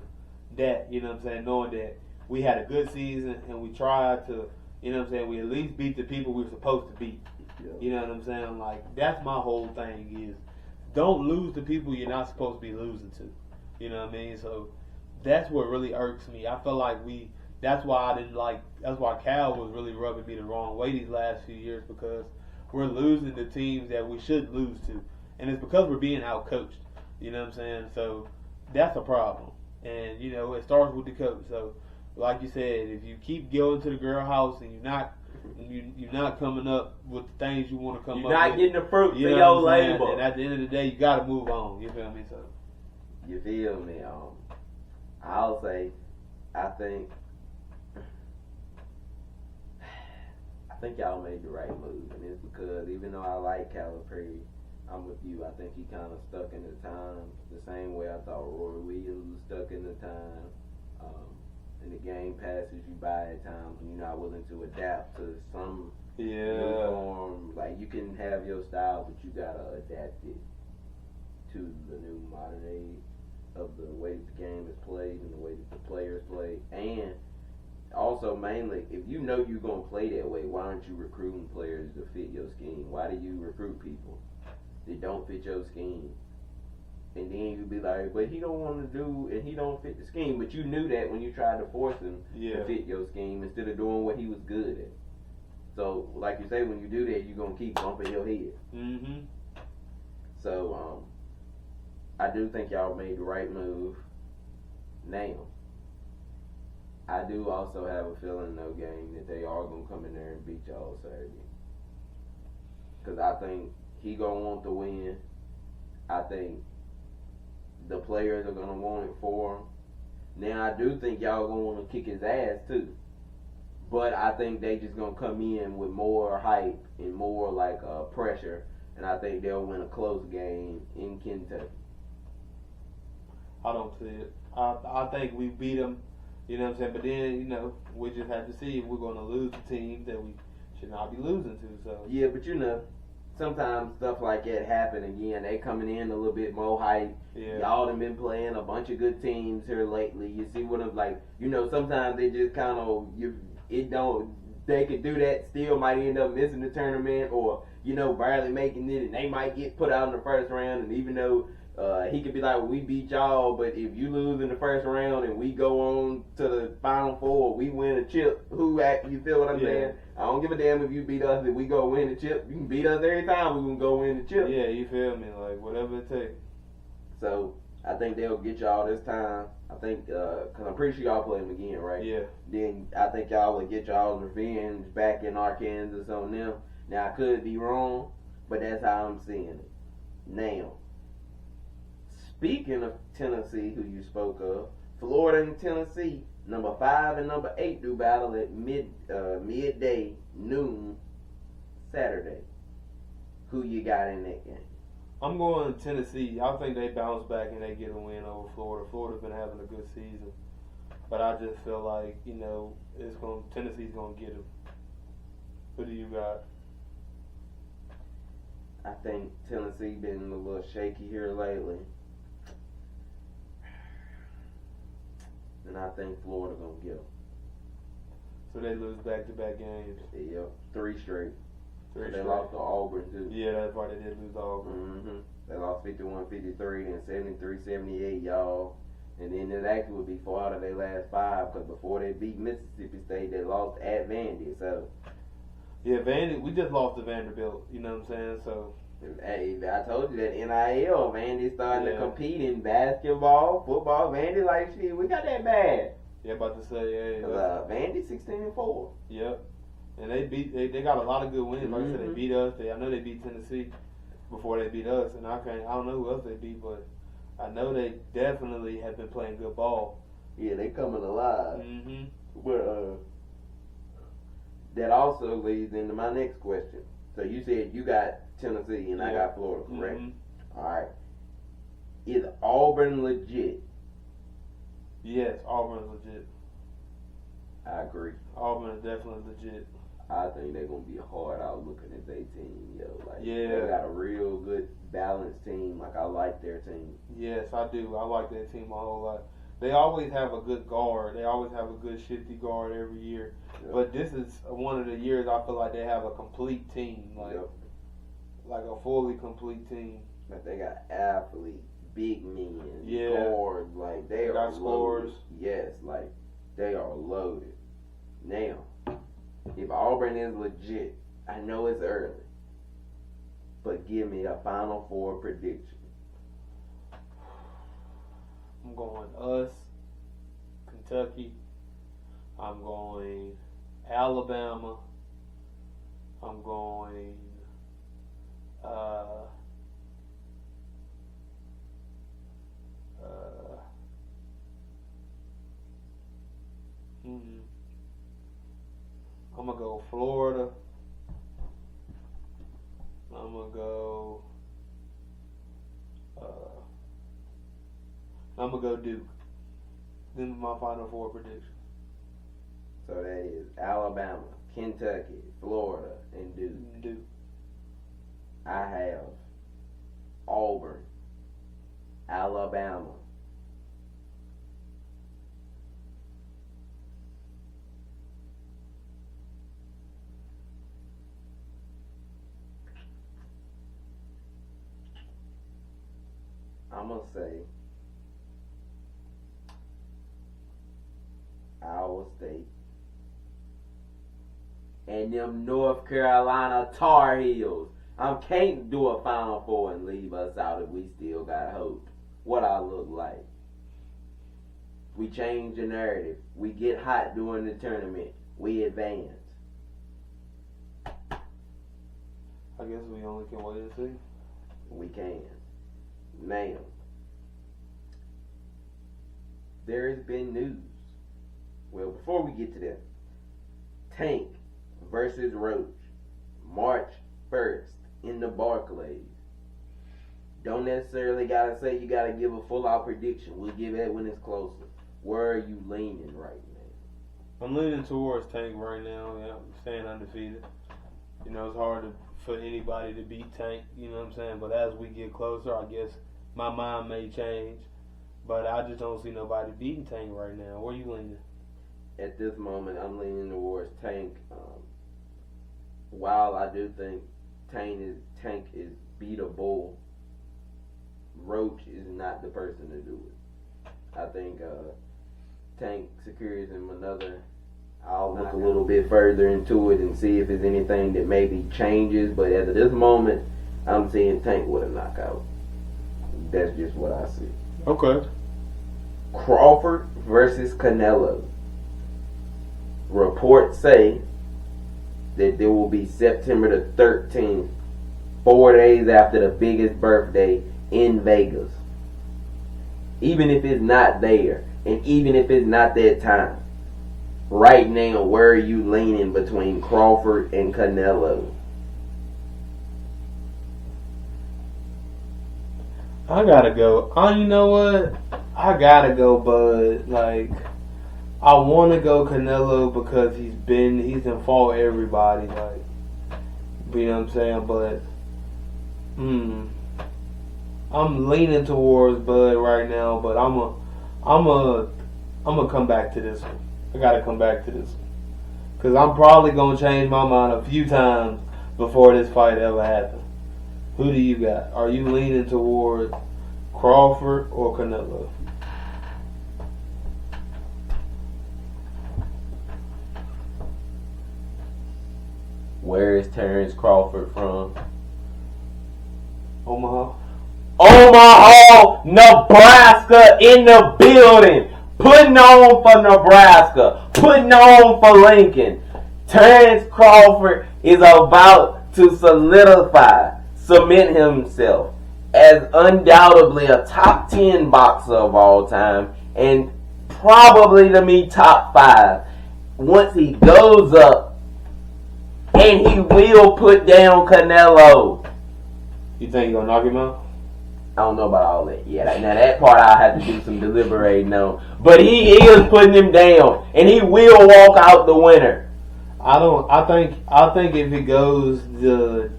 that, you know what I'm saying, knowing that we had a good season and we tried to, you know what I'm saying, we at least beat the people we were supposed to beat. You know what I'm saying? Like, that's my whole thing is, don't lose to people you're not supposed to be losing to. You know what I mean? So that's what really irks me. I feel like that's why Cal was really rubbing me the wrong way these last few years, because we're losing to teams that we should lose to. And it's because we're being outcoached. You know what I'm saying? So that's a problem. And, you know, it starts with the coach. So like you said, if you keep going to the girl house and you're not coming up with the things you want to come you're up with. You're not getting the fruits You of know your what I'm saying? labor. And at the end of the day, you got to move on. You feel me? So you feel me? I'll say, I think y'all made the right move, and it's because even though I like Calipari, I'm with you. I think he kind of stuck in the times the same way I thought Roy Williams was stuck in the time. And the game passes you by at times when you're not willing to adapt to some new form. Like, you can have your style, but you gotta adapt it to the new modern age of the way that the game is played and the way that the players play. And also, mainly, if you know you're gonna play that way, why aren't you recruiting players to fit your scheme? Why do you recruit people that don't fit your scheme? And then you be like, but he don't want to do, and he don't fit the scheme. But you knew that when you tried to force him to fit your scheme instead of doing what he was good at. So, like you say, when you do that, you're going to keep bumping your head. Mm-hmm. So, I do think y'all made the right move. Now, I do also have a feeling, though, gang, that they are going to come in there and beat y'all Saturday. Because I think he going to want to win. I think the players are going to want it for him. Now, I do think y'all going to want to kick his ass, too. But I think they just going to come in with more hype and more, like, pressure. And I think they'll win a close game in Kentucky. I don't see it. I think we beat them, you know what I'm saying? But then, you know, we just have to see if we're going to lose to teams that we should not be losing to. So yeah, but you know, sometimes stuff like that happen again. They coming in a little bit more hype. Yeah. Y'all done been playing a bunch of good teams here lately. You see what I'm like? You know, sometimes they just kind of they could do that. Still might end up missing the tournament, or you know, barely making it, and they might get put out in the first round. And even though he could be like, well, we beat y'all, but if you lose in the first round and we go on to the Final Four, we win a chip. You feel what I'm saying? I don't give a damn if you beat us. If we go win the chip, you can beat us every time. We can go win the chip. Yeah, you feel me? Like, whatever it takes. So I think they'll get y'all this time. I think, because I'm pretty sure y'all play them again, right? Yeah. Then I think y'all will get y'all's revenge back in Arkansas on them. Now, I could be wrong, but that's how I'm seeing it. Now, Speaking of Tennessee, who you spoke of, Florida and Tennessee, number 5 and number 8 do battle at midday, noon, Saturday. Who you got in that game? I'm going Tennessee. I think they bounce back and they get a win over Florida. Florida's been having a good season, but I just feel like Tennessee's gonna get them. Who do you got? I think Tennessee been a little shaky here lately, and I think Florida gonna get them. So they lose back-to-back games. Yep, 3 straight. They Lost to Auburn too. Yeah, that's why they did lose to Auburn. Mm-hmm. They lost 51-53, then 73-78, y'all. And then it actually would be 4 out of their last 5, because before they beat Mississippi State, they lost at Vandy. So yeah, Vandy. We just lost to Vanderbilt. You know what I'm saying? So hey, I told you that NIL, Vandy starting to compete in basketball, football. Vandy like shit. We got that bad. Yeah, about to say yeah. Vandy 16-4. Yep. And they got a lot of good wins. Like I said, they beat us. I know they beat Tennessee before they beat us, and I don't know who else they beat, but I know they definitely have been playing good ball. Yeah, they coming alive. Mm-hmm. But that also leads into my next question. So you said you got Tennessee and I got Florida, correct? Mm-hmm. All right. Is Auburn legit? Yes, Auburn's legit. I agree. Auburn is definitely legit. I think they're gonna be hard out looking at their team, yo. Like, yeah, they got a real good balanced team. Like, I like their team. Yes, I do. I like that team a whole lot. They always have a good guard. They always have a good shifty guard every year. Yep. But this is one of the years I feel like they have a complete team, like a fully complete team. Like, they got athletes, big men, yeah, guards. Like, they got are scores. Loaded. Yes, like they are loaded. Now, if Auburn is legit, I know it's early, but give me a Final Four prediction. I'm going us, Kentucky. I'm going Alabama. I'm going I'm gonna go Florida. I'm gonna go Duke. This is my Final Four prediction. So that is Alabama, Kentucky, Florida, and Duke. I have Auburn, Alabama, I'm going to say Iowa State, and them North Carolina Tar Heels. I can't do a Final Four and leave us out if we still got hope. What I look like. We change the narrative. We get hot during the tournament. We advance. I guess we only can wait and see. We can. Now, there has been news. Well, before we get to that, Tank versus Roach, March 1st in the Barclays. Don't necessarily gotta say you gotta give a full out prediction. We'll give that when it's closer. Where are you leaning right now? I'm leaning towards Tank right now. Yeah, I'm staying undefeated. You know, it's hard for anybody to beat Tank. You know what I'm saying? But as we get closer, I guess my mind may change. But I just don't see nobody beating Tank right now. Where you leaning? At this moment, I'm leaning towards Tank. While I do think Tank is beatable, Roach is not the person to do it. I think Tank secures him another. I'll look a little bit further into it and see if there's anything that maybe changes. But at this moment, I'm seeing Tank with a knockout. That's just what I see. Okay. Crawford versus Canelo. Reports say that there will be September the 13th, 4 days after the biggest birthday in Vegas. even if it's not there, and even if it's not that time. Right now, where are you leaning between Crawford and Canelo? I gotta go. You know what? I gotta go, Bud. Like, I want to go Canelo because he's in fought everybody. Like, you know what I'm saying? But, I'm leaning towards Bud right now. But I'm gonna come back to this one. I gotta come back to this one because I'm probably gonna change my mind a few times before this fight ever happens. Who do you got? Are you leaning toward Crawford or Canelo? Where is Terrence Crawford from? Omaha. Omaha, Nebraska in the building. Putting on for Nebraska. Putting on for Lincoln. Terrence Crawford is about to cement himself as undoubtedly a top 10 boxer of all time and probably to me top 5 once he goes up, and he will put down Canelo. You think you're gonna knock him out? I don't know about all that yet. Now that part I'll have to do some deliberating on. But he is putting him down, and he will walk out the winner. I think if it goes the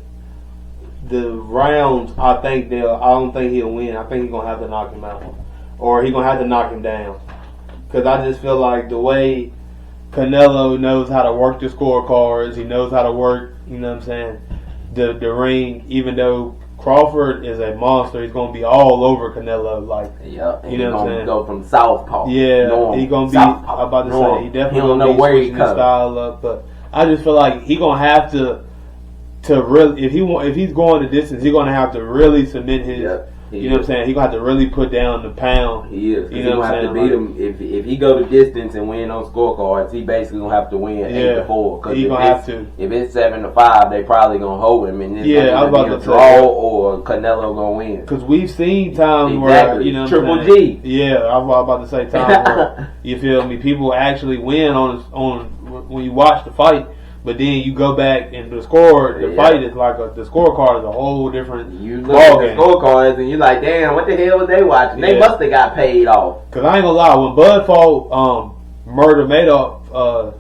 rounds, I don't think he'll win. I think he's gonna have to knock him out, or he's gonna have to knock him down. Because I just feel like the way Canelo knows how to work the scorecards, he knows how to work. You know what I'm saying? The ring. Even though Crawford is a monster, he's gonna be all over Canelo. Like, yeah, you know what I'm saying? Go from southpaw. Yeah, he's gonna be. Southpaw. I'm about to say he definitely don't know gonna be where he switching his comes. style up, but I just feel like he gonna have to really, if he's going the distance, he's gonna have to really cement his. Yep, you know what I'm saying? He's gonna have to really put down the pound. He is. You know what I'm saying? He's gonna have to beat him if he go the distance and win on scorecards. He basically gonna have to win 8-4. He's gonna have to. If it's 7-5, they probably gonna hold him, and it's I was about a to draw or Canelo gonna win. Because we've seen times exactly. where, you know, Triple G. Yeah, I was about to say times where, you feel me? People actually win on when you watch the fight. But then you go back and the fight is like the scorecard is a whole different You look at the scorecards and you're like, damn, what the hell was they watching? They must have got paid off. Cause I ain't gonna lie, when Bud fought Murder Madoff,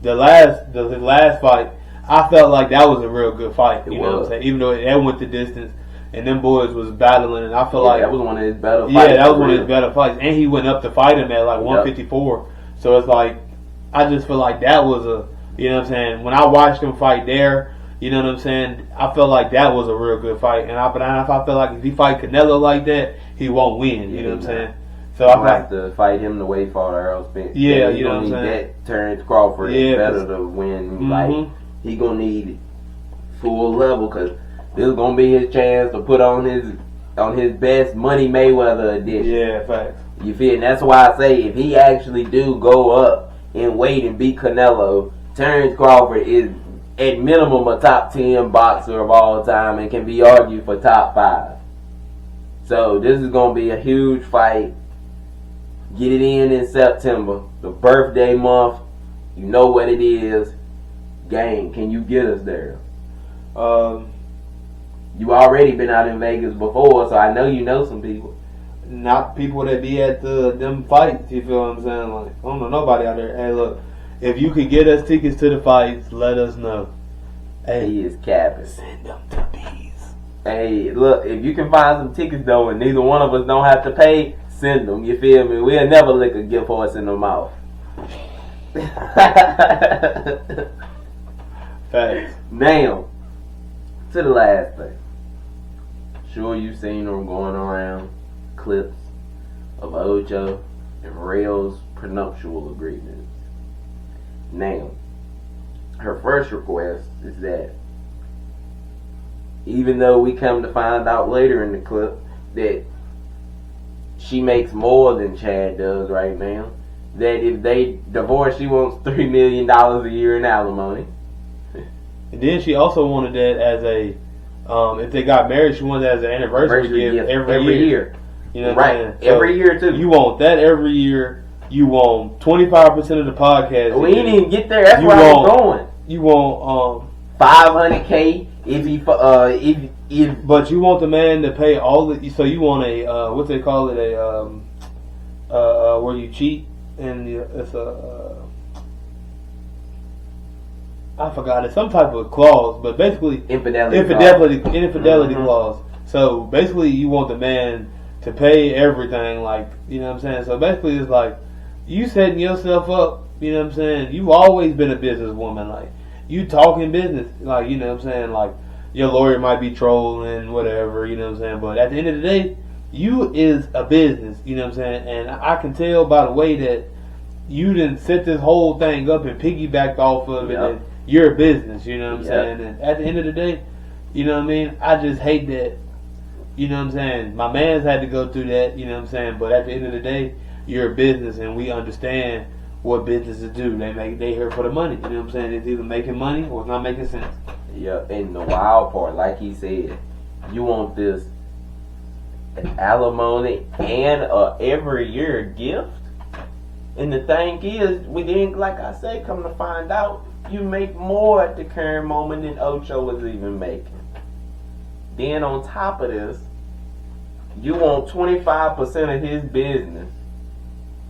the last fight, I felt like that was a real good fight. You know what I'm saying? Even though it went the distance and them boys was battling, and I feel like that was one of his better fights. Yeah, that was one of his better fights, and he went up to fight him at like 154. So it's like I just feel like that was a. You know what I'm saying? When I watched him fight there, you know what I'm saying? I felt like that was a real good fight. And I feel like if he fight Canelo like that, he won't win. You know what I'm saying? So I have to fight him the way he fought Errol Spence. Yeah, you know what I'm saying? That Terrence Crawford is better to win. Mm-hmm. Like he gonna need full level because this is gonna be his chance to put on his best Money Mayweather edition. Yeah, facts. You feel? And that's why I say if he actually do go up and wait and beat Canelo, Terrence Crawford is at minimum a top 10 boxer of all time and can be argued for top 5. So this is going to be a huge fight. Get it in September, the birthday month. You know what it is. Gang, can you get us there? You already been out in Vegas before, so I know you know some people. Not people that be at them fights, you feel what I'm saying? Like, I don't know nobody out there. Hey, look. If you could get us tickets to the fights, let us know. Hey, he is capping. Send them to Bees. Hey, look, if you can find some tickets though, and neither one of us don't have to pay, send them. You feel me? We'll never lick a gift horse in the mouth. Facts. Now, to the last thing. Sure, you've seen them going around clips of Ocho and Rail's prenuptial agreements. Now, her first request is that even though we come to find out later in the clip that she makes more than Chad does right now, that if they divorce, she wants $3 million a year in alimony. And then she also wanted that as a, if they got married, she wanted that as an anniversary gift every year. You know what right. I'm saying? So every year too. You want that every year. You want 25% of the podcast. We didn't even get there. That's where I'm going. You want $500K if he if. But you want the man to pay all the. So you want a what they call it, where you cheat and it's a. I forgot, it's some type of clause, but basically infidelity clause. So basically, you want the man to pay everything, like, you know what I'm saying. So basically, it's like you setting yourself up. You know what I'm saying. You've always been a businesswoman, like you talking business, like, you know what I'm saying. Like your lawyer might be trolling, whatever, you know what I'm saying. But at the end of the day, you is a business, you know what I'm saying. And I can tell by the way that you didn't set this whole thing up and piggybacked off of it. And your business, you know what I'm saying. And at the end of the day, you know what I mean. I just hate that, you know what I'm saying. My man's had to go through that, you know what I'm saying. But at the end of the day, you're a business, and we understand what businesses do. They here for the money, you know what I'm saying. It's either making money or it's not making sense. Yeah, and the wild part, like he said, you want this alimony and every year gift. And the thing is, we didn't, like I say, come to find out, you make more at the current moment than Ocho was even making. Then on top of this, you want 25% of his business.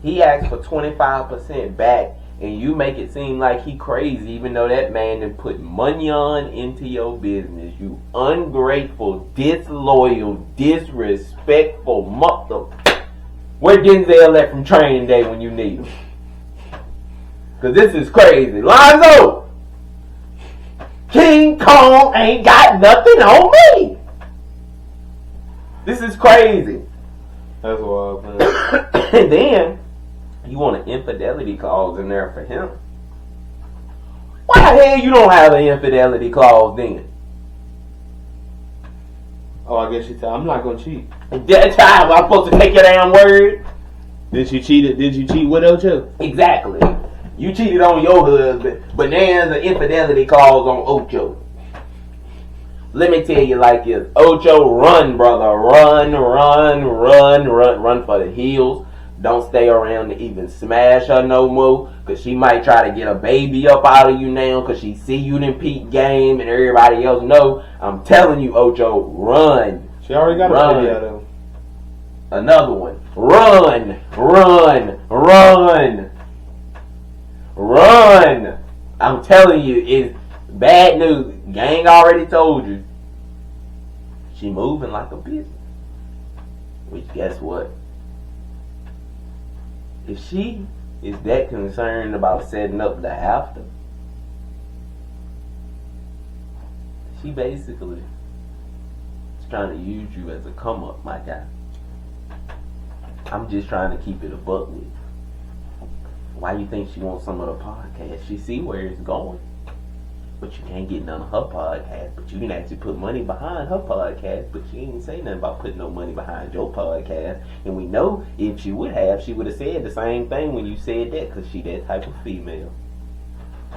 He asked for 25% back, and you make it seem like he crazy, even though that man done put money on into your business. You ungrateful, disloyal, disrespectful mother. Where Denzel at from Training Day when you need him? Cause this is crazy. Lonzo! King Kong ain't got nothing on me! This is crazy. That's wild, man. And then, you want an infidelity clause in there for him. Why the hell you don't have an infidelity clause then? Oh, I guess she said, I'm not gonna cheat. That time I'm supposed to take your damn word? Did you cheat with Ocho? Exactly. You cheated on your husband, but there's an infidelity clause on Ocho. Let me tell you like this. Ocho, run, brother. Run for the hills. Don't stay around to even smash her no more, because she might try to get a baby up out of you now, because she see you in peak game and everybody else know. I'm telling you, Ocho, run. She already got a baby out of him. Another one. Run. I'm telling you, it's bad news. Gang already told you. She moving like a bitch. Which, guess what? If she is that concerned about setting up the after, she basically is trying to use you as a come up, my guy. I'm just trying to keep it a buck with you. Why you think she wants some of the podcast? She see where it's going. But you can't get none of her podcast. But you can actually put money behind her podcast. But she ain't say nothing about putting no money behind your podcast. And we know if she would have said the same thing when you said that. Because she that type of female.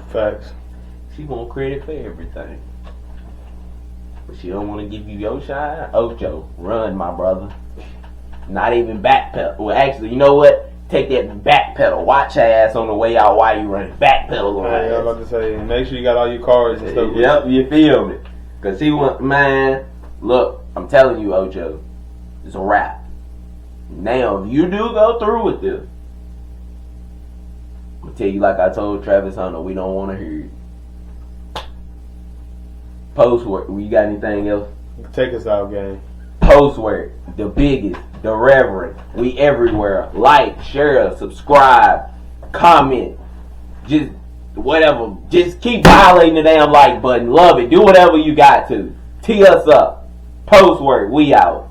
Facts. She want credit for everything. But she don't want to give you your shine. Ocho, run, my brother. Not even backpedal. Well, actually, you know what? Take that back pedal. Watch your ass on the way out while you run. Back pedal on I was about to say, make sure you got all your cards and stuff. Yep, you feel me? Because he want, man, look, I'm telling you, Ocho, it's a wrap. Now, if you do go through with this, I'm going to tell you like I told Travis Hunter, we don't want to hear it. Post work. You got anything else? Take us out, gang. Post work. The Biggest, The Reverend. We everywhere. Like, share, subscribe, comment. Just whatever. Just keep violating the damn like button. Love it. Do whatever you got to. Tee us up. Post work. We out.